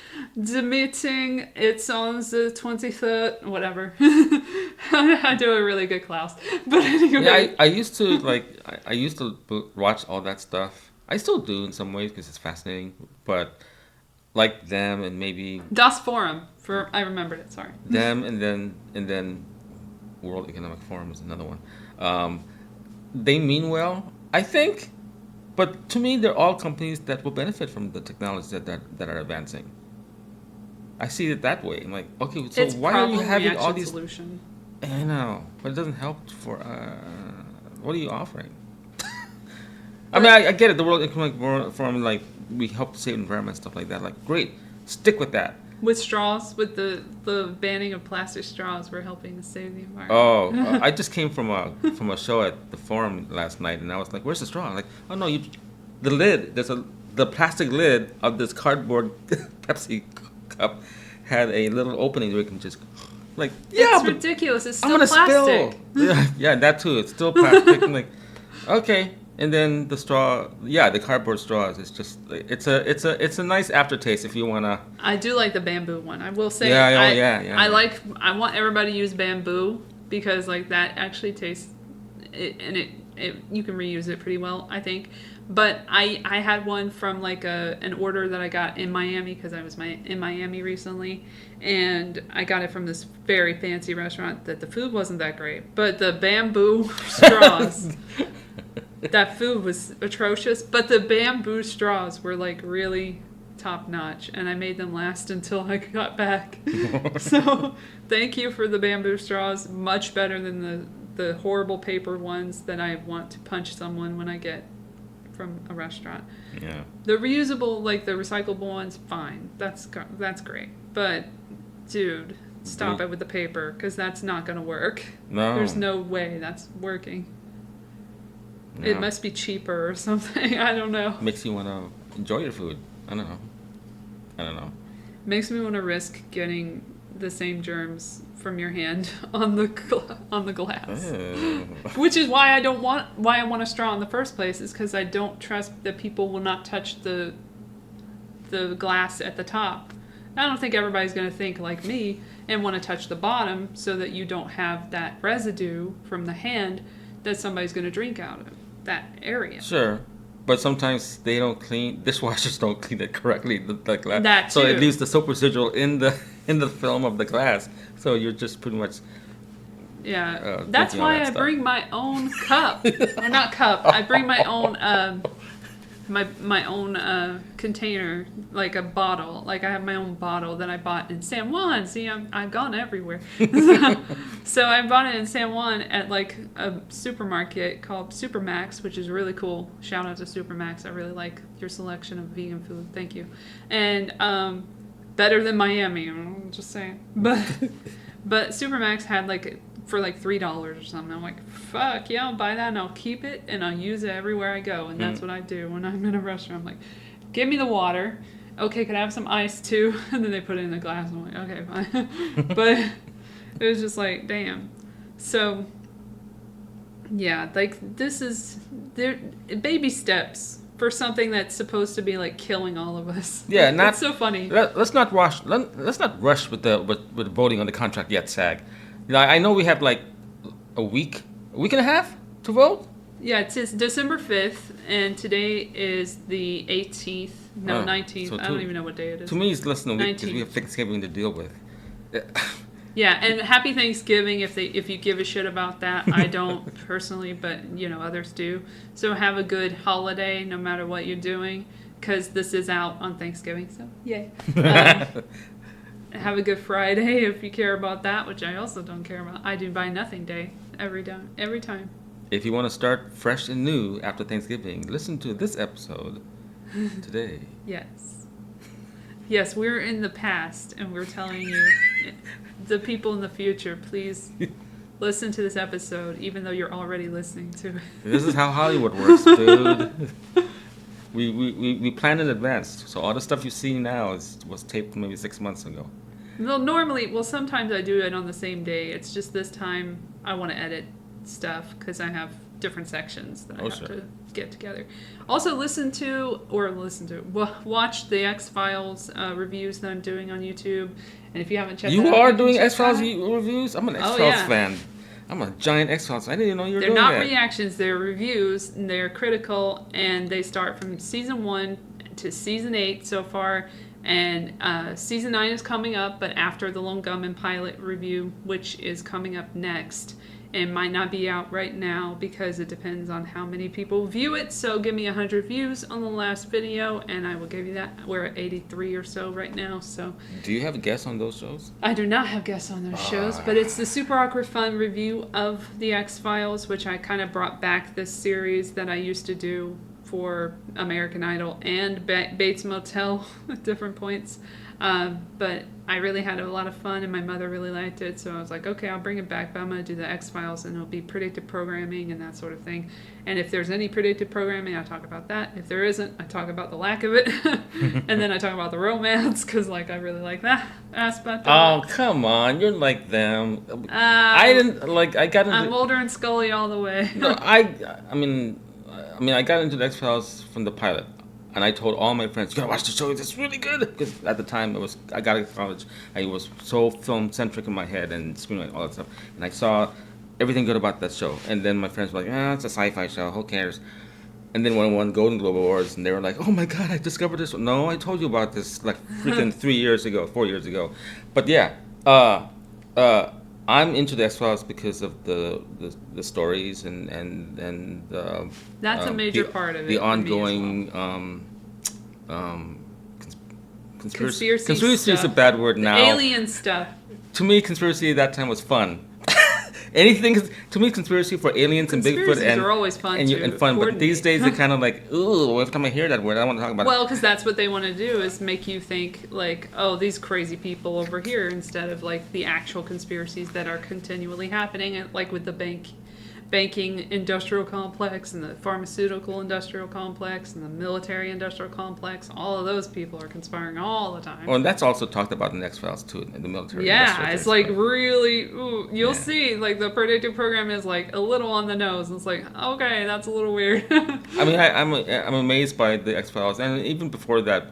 meeting. It's on the 23rd, whatever. I do a really good Klaus. But anyway. Yeah, I used to watch all that stuff. I still do in some ways because it's fascinating. But like them and maybe Das Forum, I remembered it. Sorry. them and then World Economic Forum is another one. They mean well, I think, But to me, they're all companies that will benefit from the technologies that are advancing. I see it that way. I'm like, okay, so It's why are you problem, having all reaction, these? solution. I know, but it doesn't help for. What are you offering? I mean, I get it. The World Economic Forum, like, we help save the environment, stuff like that. Like, great, stick with that. With straws, with the banning of plastic straws, we're helping to save the environment. Oh, I just came from a show at the Forum last night, and I was like, "Where's the straw?" I'm like, "Oh no, the lid. The plastic lid of this cardboard Pepsi cup had a little opening where you can just like, yeah, It's but ridiculous. It's I'm still gonna plastic. spill." Yeah, that too. It's still plastic. I'm like, okay. And then the straw, yeah, the cardboard straws. It's just, it's a nice aftertaste if you wanna. I do like the bamboo one. I will say, Yeah, yeah. I want everybody to use bamboo because like that actually tastes, you can reuse it pretty well, I think. But I had one from like an order that I got in Miami because I was in Miami recently, and I got it from this very fancy restaurant that the food wasn't that great, but the bamboo straws. That food was atrocious, but the bamboo straws were like really top notch, and I made them last until I got back. So thank you for the bamboo straws. Much better than the horrible paper ones that I want to punch someone when I get from a restaurant. Yeah. The reusable, like the recyclable ones, fine. That's great. But dude, stop it with the paper because that's not gonna work. No. There's no way that's working. No. It must be cheaper or something. I don't know. Makes you want to enjoy your food. I don't know. Makes me want to risk getting the same germs from your hand on the glass. Which is why I want a straw in the first place, is because I don't trust that people will not touch the glass at the top. I don't think everybody's going to think like me and want to touch the bottom so that you don't have that residue from the hand that somebody's going to drink out of that area. Sure, but sometimes dishwashers don't clean it correctly, the glass. That so it too. leaves the soap residual in the film of the glass. So you're just pretty much. Yeah, that's drinking all why that I stuff. bring my own cup, or not cup. I bring my own my own container, like a bottle. Like I have my own bottle that I bought in San Juan. See, I've gone everywhere. So I bought it in San Juan at like a supermarket called Supermax, which is really cool. Shout out to Supermax. I really like your selection of vegan food. Thank you. And better than Miami. I'm just saying. But Supermax had like for like $3 or something. I'm like, fuck yeah, I'll buy that and I'll keep it and I'll use it everywhere I go. And that's what I do when I'm in a restaurant. I'm like, give me the water. Okay, could I have some ice too? And then they put it in the glass. I'm like, okay, fine. But it was just like, damn. So yeah, like this is baby steps for something that's supposed to be like killing all of us. Yeah, not. It's so funny. Let's not rush. Let's not rush with the voting on the contract yet, SAG. I know we have like a week and a half to vote. Yeah, it's December 5th, and today is the 18th. No, 19th. so I don't even know what day it is. To me, it's less than a week because we 19th. have Thanksgiving to deal with. Yeah, and happy Thanksgiving if you give a shit about that. I don't personally, but others do. So have a good holiday no matter what you're doing, because this is out on Thanksgiving. So yay. Have a good Friday if you care about that, which I also don't care about. I do Buy Nothing Day every time. If you want to start fresh and new after Thanksgiving, listen to this episode today. Yes, we're in the past, and we're telling you, the people in the future, please listen to this episode, even though you're already listening to it. This is how Hollywood works, dude. We plan in advance, so all the stuff you see now was taped maybe 6 months ago. Well, sometimes I do it on the same day. It's just this time I want to edit stuff because I have different sections that I have to get together. Also, watch the X-Files reviews that I'm doing on YouTube. And if you haven't checked You that out, are you can doing check X-Files that out. reviews? I'm an X-Files yeah. fan. I'm a giant X-Files fan. I didn't even know you were They're doing not that. reactions, they're reviews, and they're critical, and they start from season 1 to season 8 so far, and season 9 is coming up, but after the Lone Gunman pilot review, which is coming up next, It might not be out right now because it depends on how many people view it. So give me 100 views on the last video and I will give you that. We're at 83 or so right now. So Do you have guests on those shows? I do not have guests on those shows, but it's the super awkward fun review of the X-Files, which I kind of brought back this series that I used to do for American Idol and Bates Motel at different points. But I really had a lot of fun and my mother really liked it. So I was like, okay, I'll bring it back, but I'm going to do the X-Files and it'll be predictive programming and that sort of thing. And if there's any predictive programming, I talk about that. If there isn't, I talk about the lack of it. And then I talk about the romance because like I really like that aspect of it. Oh, come on. You're like them. I didn't, like, I got into... I'm Mulder and Scully all the way. No, I mean, I got into the X-Files from the pilot. And I told all my friends, you gotta watch the show, it's really good. Because at the time, I got into college, I was so film-centric in my head and screenwriting, all that stuff. And I saw everything good about that show. And then my friends were like, it's a sci-fi show, who cares? And then when I won Golden Globe Awards, and they were like, oh my God, I discovered this. No, I told you about this like freaking 4 years ago. But yeah, I'm into the X-Files because of the stories and That's a major part of it. The for me as ongoing well. conspiracy Conspiracy is a stuff. bad word now. Alien stuff. To me, conspiracy at that time was fun. Anything to me, conspiracy for aliens and Bigfoot Conspiracies and are always fun and to fun. But coordinate. these days, they're kind of like, ooh. Every time I hear that word, I don't want to talk about it. Well, because that's what they want to do is make you think like, oh, these crazy people over here, instead of like the actual conspiracies that are continually happening, and like with the banking industrial complex and the pharmaceutical industrial complex and the military industrial complex. All of those people are conspiring all the time. Well, and that's also talked about in the X-Files too, in the military. Yeah, it's like but- really. Ooh, you'll Yeah. see. Like the predictive program is like a little on the nose. It's like, okay, that's a little weird. I mean, I'm amazed by the X-Files, and even before that,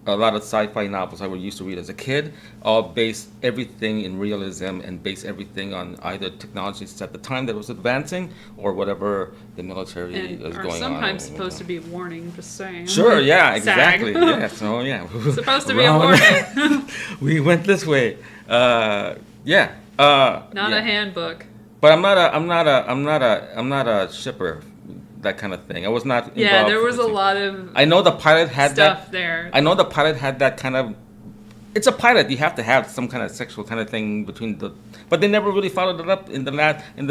a lot of sci-fi novels I used to read as a kid all base everything in realism and base everything on either technologies at the time that was advancing or whatever the military and is are going on. sometimes supposed to be a warning. Just saying. Sure, yeah, SAG. exactly. Yeah, so yeah. Supposed to be a Wrong. warning. We went this way. Yeah. Not yeah. a handbook. But I'm not a shipper, that kind of thing. I was not. Yeah, involved there was a with- lot of I know the pilot had stuff that. there. I know the pilot had that kind of. It's a pilot. You have to have some kind of sexual kind of thing between the. But they never really followed it up in the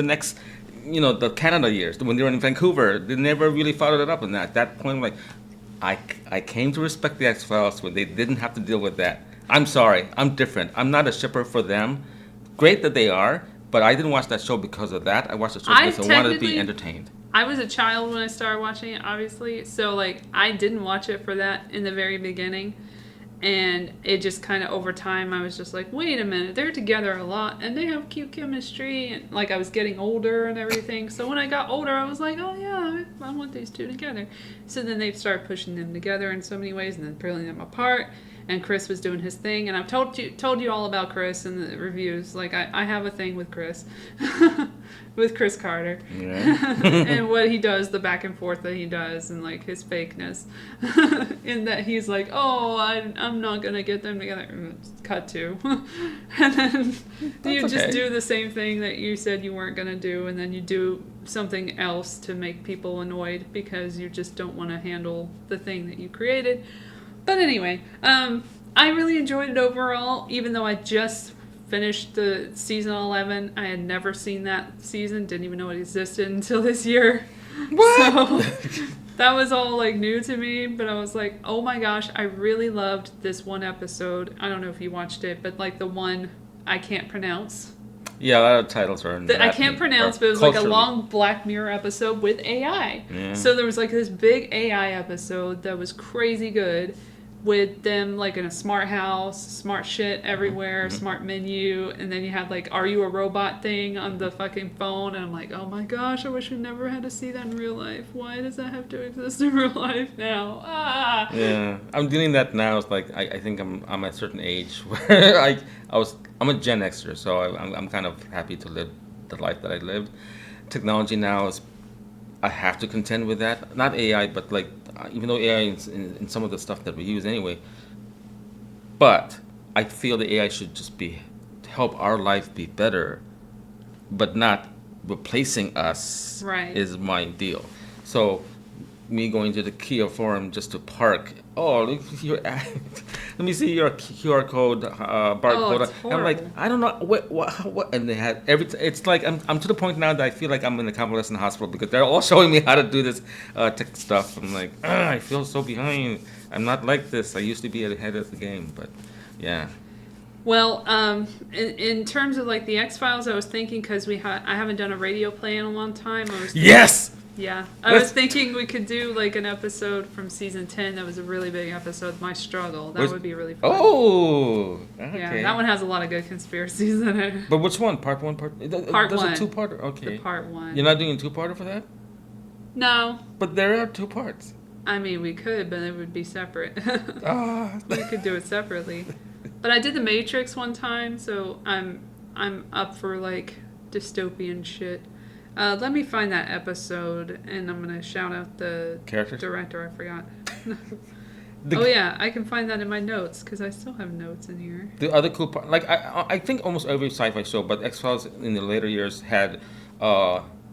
next, the Canada years when they were in Vancouver. They never really followed it up in that. At that point, like, I came to respect the X-Files when they didn't have to deal with that. I'm sorry. I'm different. I'm not a shipper for them. Great that they are, but I didn't watch that show because of that. I watched the show because I wanted to be technically- entertained. I was a child when I started watching it, obviously. So, like, I didn't watch it for that in the very beginning. And it just kind of over time, I was just like, wait a minute, they're together a lot and they have cute chemistry. And, like, I was getting older and everything. So, when I got older, I was like, oh, yeah, I want these two together. So, then they started pushing them together in so many ways and then pulling them apart. And Chris was doing his thing. And I've told you all about Chris in the reviews. Like, I have a thing with Chris. With Chris Carter. Yeah. And what he does, the back and forth that he does, and like his fakeness. In that he's like, oh, I'm not going to get them together. Cut to. And then you just okay. do the same thing that you said you weren't going to do, and then you do something else to make people annoyed because you just don't want to handle the thing that you created. But anyway, I really enjoyed it overall, even though I just finished the season 11. I had never seen that season, didn't even know it existed until this year. What? So that was all like new to me, but I was like, oh my gosh, I really loved this one episode. I don't know if you watched it, but like the one I can't pronounce. Yeah, a lot of titles are in That I Latin, can't pronounce, or but it was like a culturally. long Black Mirror episode with AI. Yeah. So there was like this big AI episode that was crazy good with them like in a smart house, smart shit everywhere, smart menu, and then you had like "Are you a robot?" thing on the fucking phone, and I'm like, oh my gosh, I wish we never had to see that in real life. Why does that have to exist in real life now? Ah. Yeah, I'm dealing that now. It's like I think I'm at a certain age where I'm a Gen Xer, so I'm kind of happy to live the life that I lived. Technology now is I have to contend with that. Not AI, but like even though AI is in some of the stuff that we use anyway. But I feel the AI should just be to help our life be better, but not replacing us Right. is my deal. So me going to the Kia Forum just to park. Oh, look, let me see your QR code barcode. it's I'm like, horrible. I don't know what, and they had It's like I'm to the point now that I feel like I'm in a convalescent hospital because they're all showing me how to do this tech stuff. I'm like, I feel so behind. I'm not like this. I used to be ahead of the game, but yeah. Well, in terms of like the X-Files, I was thinking because I haven't done a radio play in a long time. I was thinking, Yes. yeah, I was thinking we could do like an episode from season 10. That was a really big episode, My Struggle. That would be really fun. Oh, okay. Yeah, that one has a lot of good conspiracies in it. But which one? Part one, Part there's one. a two-parter. Okay. The part one. You're not doing a two-parter for that? No, But there are two parts. I mean we could, but it would be separate. Ah. We could do it separately. But I did the Matrix one time, so I'm up for like dystopian shit. Let me find that episode, and I'm gonna shout out the Characters? director. I forgot. The- Oh yeah, I can find that in my notes because I still have notes in here. The other cool part, like I think almost every sci-fi show, but X-Files in the later years had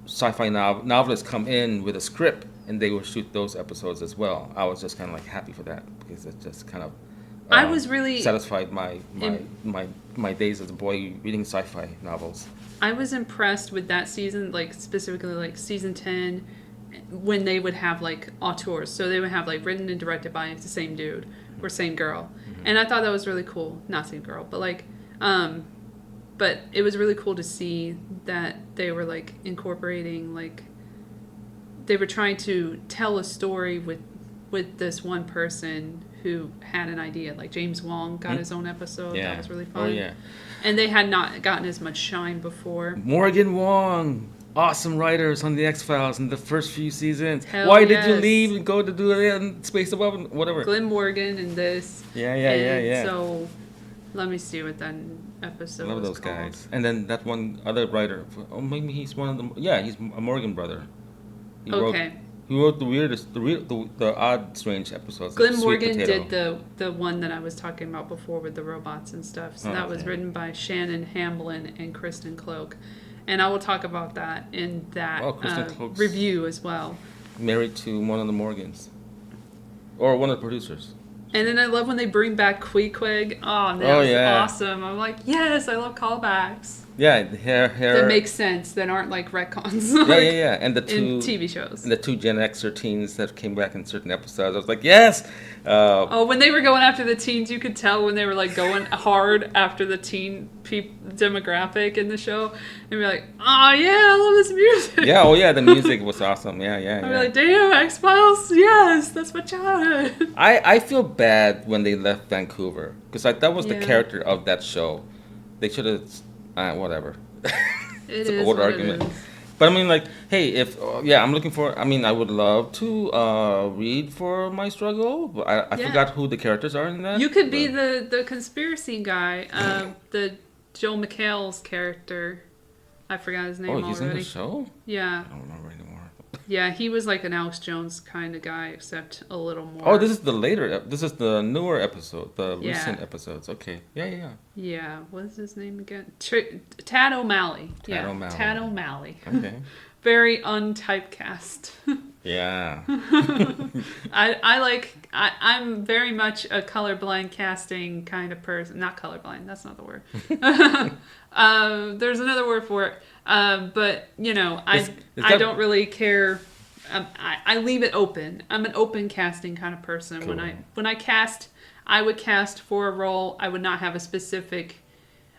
sci-fi novelists come in with a script, and they would shoot those episodes as well. I was just kind of like happy for that because it just kind of I was really satisfied my days as a boy reading sci-fi novels. I was impressed with that season, like specifically like season 10, when they would have like auteurs. So they would have like written and directed by the same dude or same girl. And I thought that was really cool. Not same girl, but like, but it was really cool to see that they were like incorporating, like, they were trying to tell a story with this one person who had an idea. Like James Wong got his own episode. Yeah. That was really fun. Oh yeah. And they had not gotten as much shine before. Morgan Wong, awesome writers on the X-Files in the first few seasons. Hell Why did you yes. leave and go to do it in Space Above and whatever? Glenn Morgan and this. Yeah. So, let me see what that episode Love was those called. guys. And then that one other writer. Oh, maybe he's one of them. Yeah, he's a Morgan brother. He Okay. He wrote the weirdest, the odd, strange episodes. like Glenn Sweet Morgan Potato. did the one that I was talking about before with the robots and stuff. So Oh, that was okay. written by Shannon Hamblin and Kristen Cloak. And I will talk about that in that Oh, Kristen Cloak's- review as well. Married to one of the Morgans. Or one of the producers. And then I love when they bring back Queequeg. Oh, that Oh, was yeah. awesome. I'm like, yes, I love callbacks. Yeah, the hair. That make sense, that aren't like retcons. Yeah. And the In two TV shows. and the two Gen Xer teens that came back in certain episodes. I was like, yes. Oh, when they were going after the teens, you could tell when they were like going hard after the teen demographic in the show, and be like, "Oh yeah, I love this music." Yeah. Oh yeah, the music was awesome. Yeah. I'd be like, "Damn, X-Files, yes, that's my childhood." I feel bad when they left Vancouver because like that was the Yeah. character of that show. They should have whatever. It an is old what argument. it is. But I mean, like, hey, if I'm looking for. I mean, I would love to read for My Struggle. But I Yeah. forgot who the characters are in that. You could be but- the conspiracy guy, the Joel McHale's character. I forgot his name Oh, he's in already. the show. Yeah, I don't remember anymore. yeah, he was like an Alex Jones kind of guy, except a little more. Oh, this is the later. This is the newer episode. The Yeah. recent episodes. Okay. Yeah. Yeah, what's his name again? Tad O'Malley. Tad O'Malley. Tad O'Malley. Okay. Very untypecast. Yeah. I'm very much a colorblind casting kind of person. Not colorblind, that's not the word. There's another word for it. But, you know, Is I that- don't really care. I leave it open. I'm an open casting kind of person. Cool. When I cast, I would cast for a role. I would not have a specific...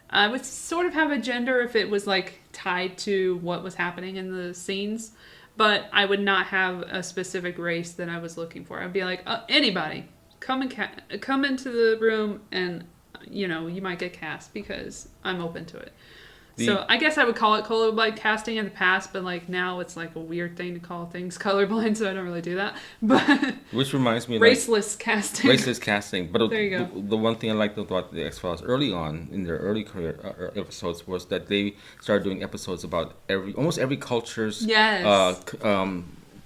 I would sort of have a gender if it was like tied to what was happening in the scenes, but I would not have a specific race that I was looking for. I'd be like, anybody, come into the room, and you know you might get cast because I'm open to it. So I guess I would call it colorblind casting in the past, but like now it's like a weird thing to call things colorblind, so I don't really do that. But Which reminds me, raceless casting. Raceless casting. But There you go. The one thing I liked about the X-Files early on in their early career episodes was that they started doing episodes about almost every culture's Yes.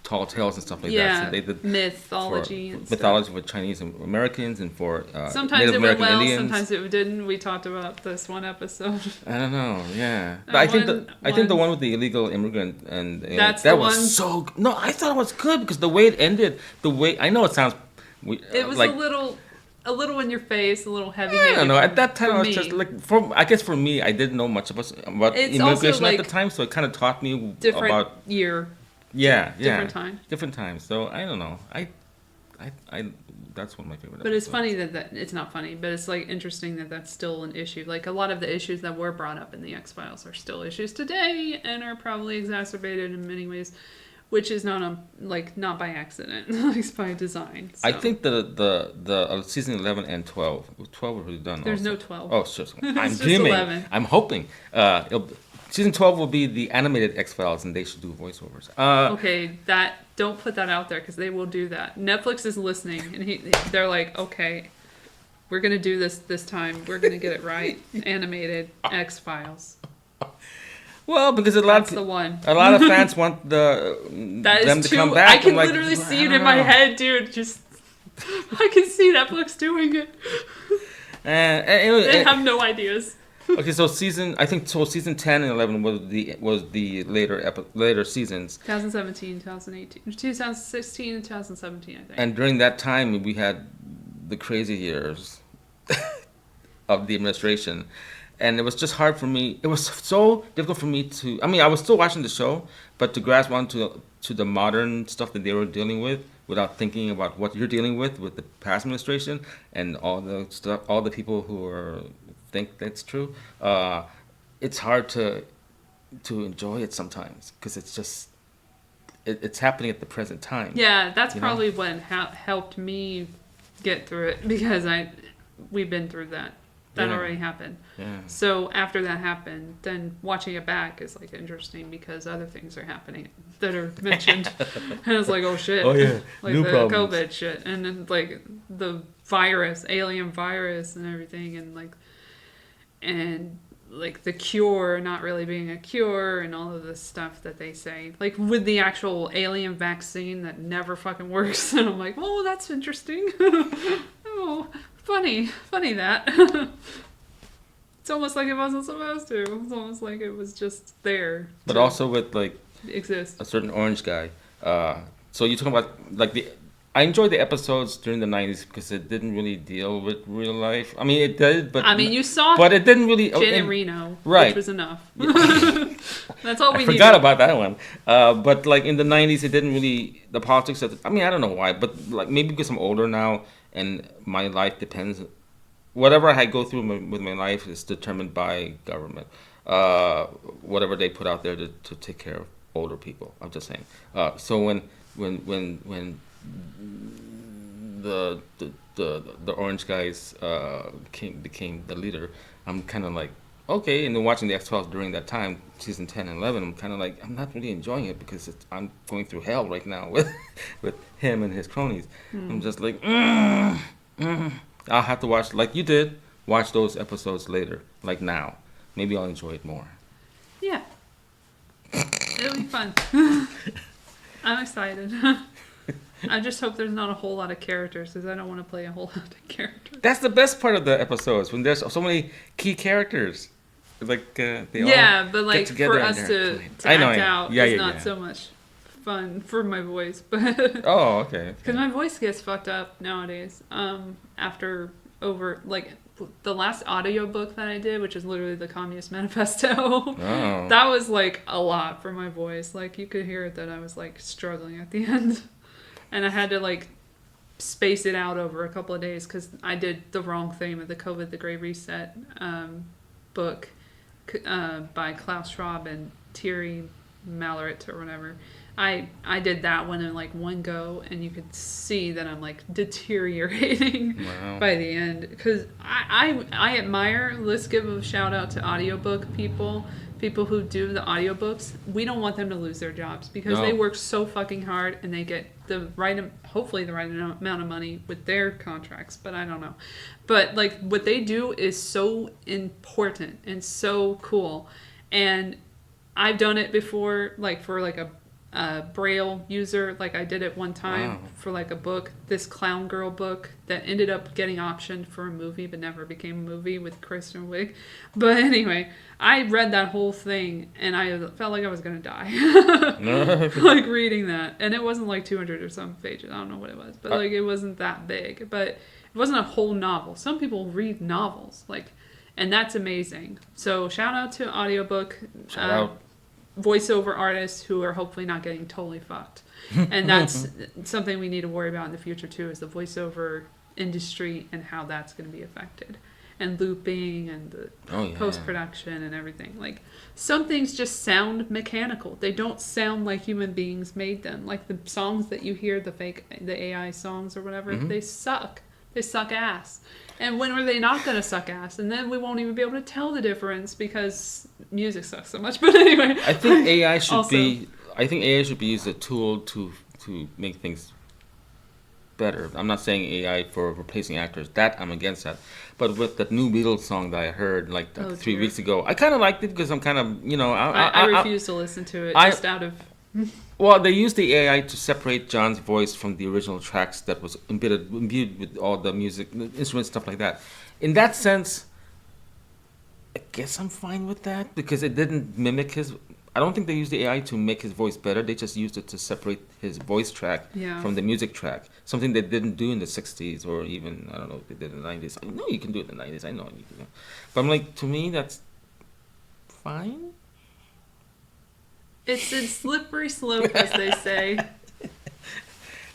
tall tales and stuff like that. Yeah, So they did mythology for and stuff. mythology for Chinese and Americans and for Sometimes Native it went American well, Indians. sometimes it didn't. We talked about this one episode. I don't know. Yeah, but I think the one with the illegal immigrant and That's that the was one? so. No, I thought it was good because the way it ended, the way I know it sounds. It was like, a little in your face, a little heavy. I don't know. At that time, I was me. just like, I guess for me, I didn't know much about It's immigration also, at the like, time, so it kind of taught me different about year. different time. different times. So I don't know. I that's one of my favorite. But it's episodes. funny that it's not funny, but it's like interesting that that's still an issue. Like a lot of the issues that were brought up in the X-Files are still issues today and are probably exacerbated in many ways, which is not not by accident, it's by design. So. I think the season 11 and 12 was already done. There's also. no 12. Oh, sure. I'm just dreaming. 11. I'm hoping. Season 12 will be the animated X-Files, and they should do voiceovers. Okay, don't put that out there because they will do that. Netflix is listening, and they're like, okay, we're gonna do this time. We're gonna get it right. Animated X-Files. Well, because That's the one. a lot of fans want That them is to come too. back. I can I'm like, literally see I it don't in my know. head, dude. Just I can see Netflix doing it. They have no ideas. Okay, so season 10 and 11 was the later seasons, 2017, 2018, 2016, and 2017, I think. and during that time we had the crazy years of the administration, and it was just hard for me. It was so difficult for me to. I mean, I was still watching the show, but to grasp onto the modern stuff that they were dealing with without thinking about what you're dealing with the past administration and all the stuff, all the people who are. Think that's true. It's hard to enjoy it sometimes because it's just it's happening at the present time. Yeah, that's you know? probably what helped me get through it because we've been through that. That Yeah. already happened. Yeah. So after that happened, then watching it back is like interesting because other things are happening that are mentioned, and it's like, oh shit, Oh, yeah. like New the problems. COVID shit, and then like the alien virus, and everything, and like the cure not really being a cure, and all of this stuff that they say, like with the actual alien vaccine that never fucking works, and I'm like, oh, that's interesting. Oh, funny that. It's almost like it wasn't supposed to. It's almost like it was just there. But to also with like exist. a certain orange guy. So you're talking about like I enjoyed the episodes during the 90s because it didn't really deal with real life. I mean, it did, but I mean, you saw but it didn't really. Janet Reno, right. which was enough. That's all we I needed. forgot about that one. But like in the 90s, it didn't really the politics. I mean, I don't know why, but like maybe because I'm older now and my life depends. Whatever I go through with my life is determined by government. Whatever they put out there to take care of older people. I'm just saying. So when the orange guys became the leader, I'm kind of like, okay. And then watching the X-Files during that time, season 10 and 11, I'm kind of like, I'm not really enjoying it because I'm going through hell right now with him and his cronies. I'm just like, I'll have to watch, like you did, watch those episodes later, like now. Maybe I'll enjoy it more. Yeah. It'll be fun. I'm excited. I just hope there's not a whole lot of characters because I don't want to play a whole lot of characters. That's the best part of the episodes, when there's so many key characters. Like they Yeah, all but like get together for and us they're to playing. act I know, out yeah, is yeah, not yeah. so much fun for my voice. But Oh, okay. because my voice gets fucked up nowadays. After like the last audiobook that I did, which is literally the Communist Manifesto, Oh. that was like a lot for my voice. Like you could hear it that I was like struggling at the end, and I had to like space it out over a couple of days because I did the wrong thing with the COVID, the Great Reset book by Klaus Schwab and Thierry Mallerit or whatever. I did that one in like one go, and you could see that I'm like deteriorating Wow. by the end because I admire. Let's give a shout out to audiobook people who do the audiobooks. We don't want them to lose their jobs because No. they work so fucking hard and they get hopefully the right amount of money with their contracts, but I don't know. But like what they do is so important and so cool, and I've done it before, like for like Braille user. Like I did it one time Wow. for like a book, this Clown Girl book that ended up getting optioned for a movie but never became a movie with Kristen Wiig. But anyway, I read that whole thing and I felt like I was gonna die. Like reading that. And it wasn't like 200 or some pages. I don't know what it was. But like it wasn't that big. But it wasn't a whole novel. Some people read novels. Like, and that's amazing. So shout out to audiobook. Shout out. Voiceover artists who are hopefully not getting totally fucked. And that's something we need to worry about in the future too, is the voiceover industry and how that's going to be affected. And looping and the post-production and everything. Like, some things just sound mechanical. They don't sound like human beings made them. Like the songs that you hear, the AI songs or whatever, they suck. They suck ass. And when are they not going to suck ass? And then we won't even be able to tell the difference because music sucks so much. But anyway, I think AI should also, be. I think AI should be used as a tool to make things better. I'm not saying AI for replacing actors. That I'm against that. But with that new Beatles song that I heard like 3 weeks ago, I kind of liked it because I'm kind of I refuse to listen to it just out of. Well, they used the AI to separate John's voice from the original tracks that was imbued with all the music, the instruments, stuff like that. In that sense, I guess I'm fine with that because it didn't mimic his. I don't think they used the AI to make his voice better. They just used it to separate his voice track from the music track. Something they didn't do in the 60s or even, I don't know if they did in the 90s. I know you can do it in the 90s. I know you can. But I'm like, to me, that's fine. It's a slippery slope, as they say.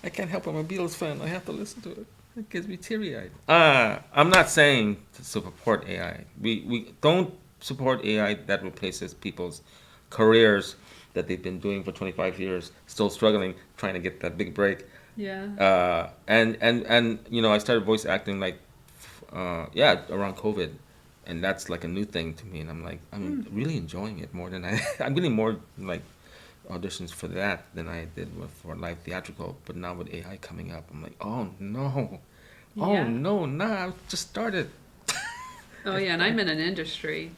I can't help it. I'm a Beatles fan. I have to listen to it. It gets me teary-eyed. I'm not saying to support AI. We don't support AI that replaces people's careers that they've been doing for 25 years, still struggling, trying to get that big break. Yeah. And I started voice acting like, around COVID. And that's like a new thing to me. And I'm like, I'm really enjoying it more than I'm getting more like auditions for that than I did for live theatrical. But now with AI coming up, I'm like, oh no, I just started. Oh yeah, and I'm in an industry,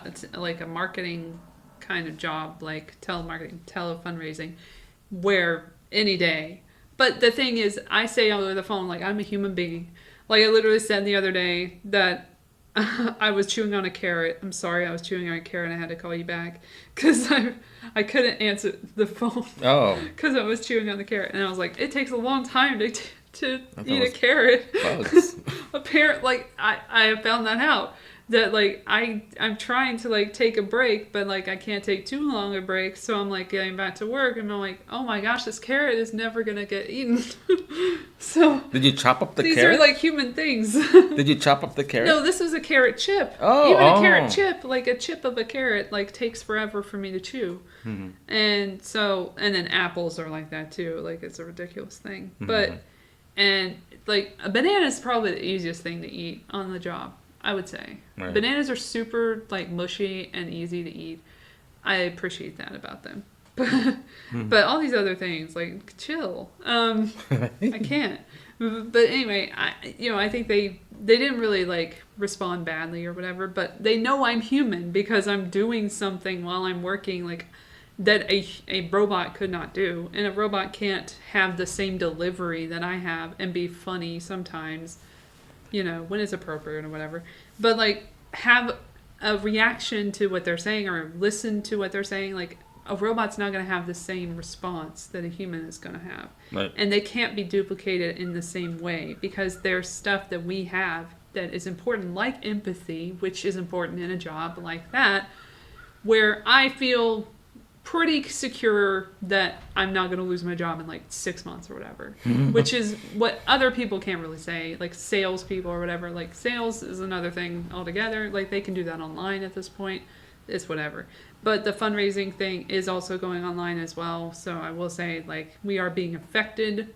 it's like a marketing kind of job, like telemarketing, fundraising, where any day. But the thing is, I say over the phone, like, I'm a human being. Like I literally said the other day that I was chewing on a carrot. I'm sorry, I was chewing on a carrot and I had to call you back because I couldn't answer the phone. Oh. Because I was chewing on the carrot. And I was like, it takes a long time to eat a carrot. Bugs. Apparently, I found that out. That, like, I'm trying to, like, take a break, but, like, I can't take too long a break. So I'm, like, getting back to work and I'm like, oh my gosh, this carrot is never going to get eaten. So did you chop up the these carrot? are, like, human things. Did you chop up the carrot? No, this was a carrot chip. Oh, Even a carrot chip, like a chip of a carrot, like takes forever for me to chew. Mm-hmm. And then apples are like that too. Like it's a ridiculous thing. But, and like a banana is probably the easiest thing to eat on the job, I would say. Right. Bananas are super like mushy and easy to eat. I appreciate that about them. But all these other things, like, chill. I can't. But anyway, I think they didn't really, like, respond badly or whatever, but they know I'm human because I'm doing something while I'm working, like, that a robot could not do. And a robot can't have the same delivery that I have and be funny sometimes, when it's appropriate or whatever. But, like, have a reaction to what they're saying or listen to what they're saying, like, a robot's not going to have the same response that a human is going to have. Right. And they can't be duplicated in the same way because there's stuff that we have that is important, like empathy, which is important in a job like that, where I feel pretty secure that I'm not going to lose my job in like 6 months or whatever, which is what other people can't really say, like salespeople or whatever. Like sales is another thing altogether. Like they can do that online at this point. It's whatever. But the fundraising thing is also going online as well. So I will say, like, we are being affected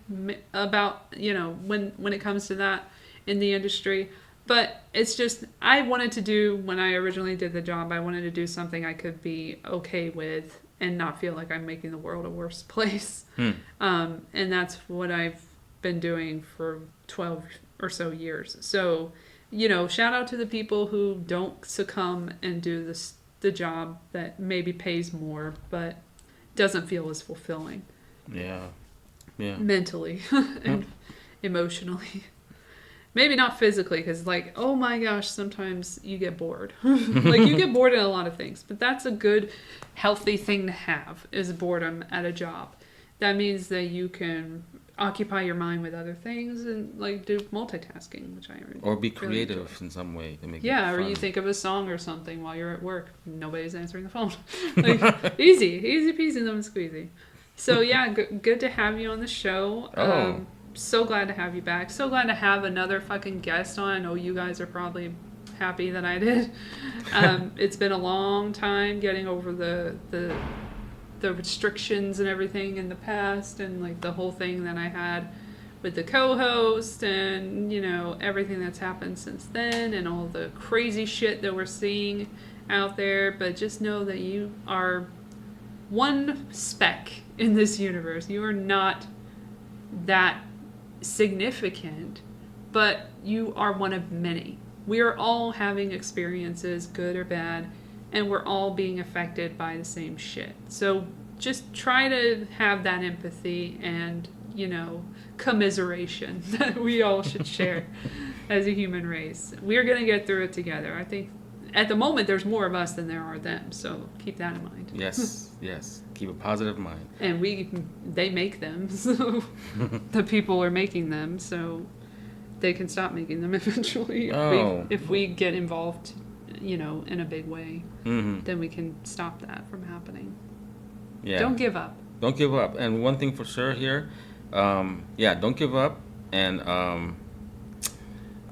about, when it comes to that in the industry. But it's just, I wanted to do, when I originally did the job, I wanted to do something I could be okay with and not feel like I'm making the world a worse place. And that's what I've been doing for 12 or so years. So, shout out to the people who don't succumb and do the job that maybe pays more, but doesn't feel as fulfilling Yeah. Yeah. mentally and emotionally. Maybe not physically, because like, oh my gosh, sometimes you get bored. Like you get bored in a lot of things, but that's a good, healthy thing to have, is boredom at a job. That means that you can occupy your mind with other things and like do multitasking, which I Or be really creative enjoy. in some way to make Yeah, it or fun. you think of a song or something while you're at work. Nobody's answering the phone. Like easy peasy, lemon squeezy. So yeah, good to have you on the show. Oh. So glad to have you back. So glad to have another fucking guest on. I know you guys are probably happy that I did. It's been a long time getting over the restrictions and everything in the past, and like the whole thing that I had with the co-host, and you know everything that's happened since then, and all the crazy shit that we're seeing out there. But just know that you are one speck in this universe. You are not that significant, but you are one of many. We are all having experiences, good or bad, and we're all being affected by the same shit. So just try to have that empathy and, you know, commiseration that we all should share as a human race. We're going to get through it together. I think at the moment there's more of us than there are them, so keep that in mind. Yes, yes. Keep a positive mind. And they make them, so the people are making them, so they can stop making them eventually. Oh. If we get involved, you know, in a big way, Mm-hmm. then we can stop that from happening. Yeah. Don't give up. Don't give up. And one thing for sure here, don't give up. And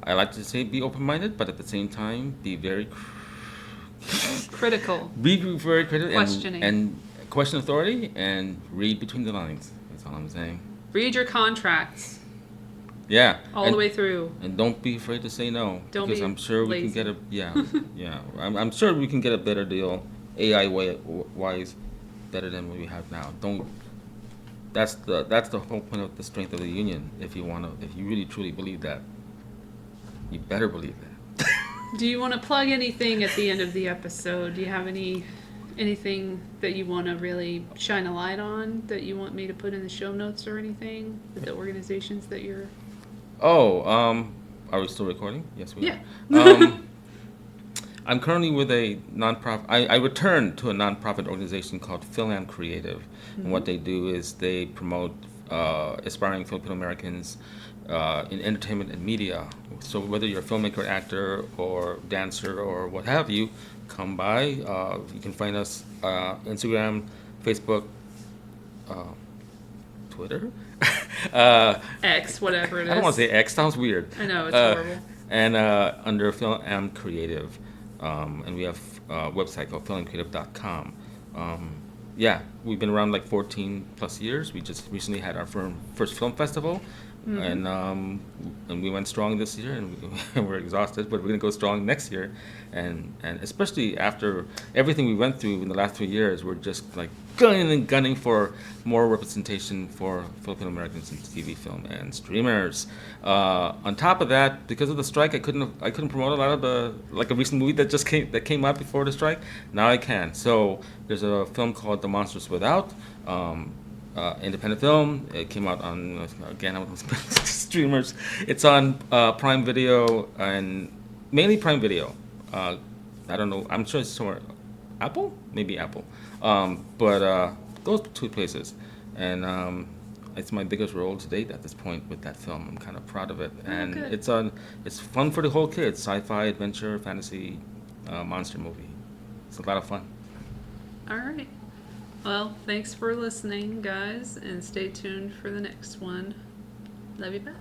I like to say be open-minded, but at the same time, be very Critical. be very critical Questioning. and question authority and read between the lines. That's all I'm saying. Read your contracts Yeah. all and, the way through. And don't be afraid to say no. Don't because be I'm sure we lazy. can get a yeah. I'm sure we can get a better deal, AI wise, better than what we have now. Don't. That's the whole point of the strength of the union. If you really truly believe that, you better believe that. Do you want to plug anything at the end of the episode? Do you have anything that you want to really shine a light on, that you want me to put in the show notes or anything? With the organizations that you're... Oh, are we still recording? Yes, we Yeah. are. I'm currently with a nonprofit. I returned to a nonprofit organization called Philan Creative, and what they do is they promote aspiring Filipino Americans in entertainment and media. So whether you're a filmmaker, actor, or dancer, or what have you, come by. You can find us Instagram, Facebook, Twitter. X, whatever it is. I don't want to say X. Sounds weird. I know, it's horrible. And under Film Creative, and we have a website called filmcreative.com. Yeah, we've been around like 14 plus years. We just recently had our first film festival, and we went strong this year, and we're exhausted, but we're gonna go strong next year, and especially after everything we went through in the last 3 years, we're just like gunning for more representation for Filipino Americans in TV, film, and streamers. On top of that, because of the strike, I couldn't promote a lot of a recent movie that came out before the strike. Now I can. So there's a film called The Monsters Without. Independent film. It came out on streamers. It's on Prime Video, and mainly Prime Video. I don't know. I'm sure it's somewhere. Apple? Maybe Apple. But those two places. And it's my biggest role to date at this point with that film. I'm kind of proud of it. And good. it's fun for the whole kids. Sci-fi, adventure, fantasy, monster movie. It's a lot of fun. All right. Well, thanks for listening, guys, and stay tuned for the next one. Love you, bye.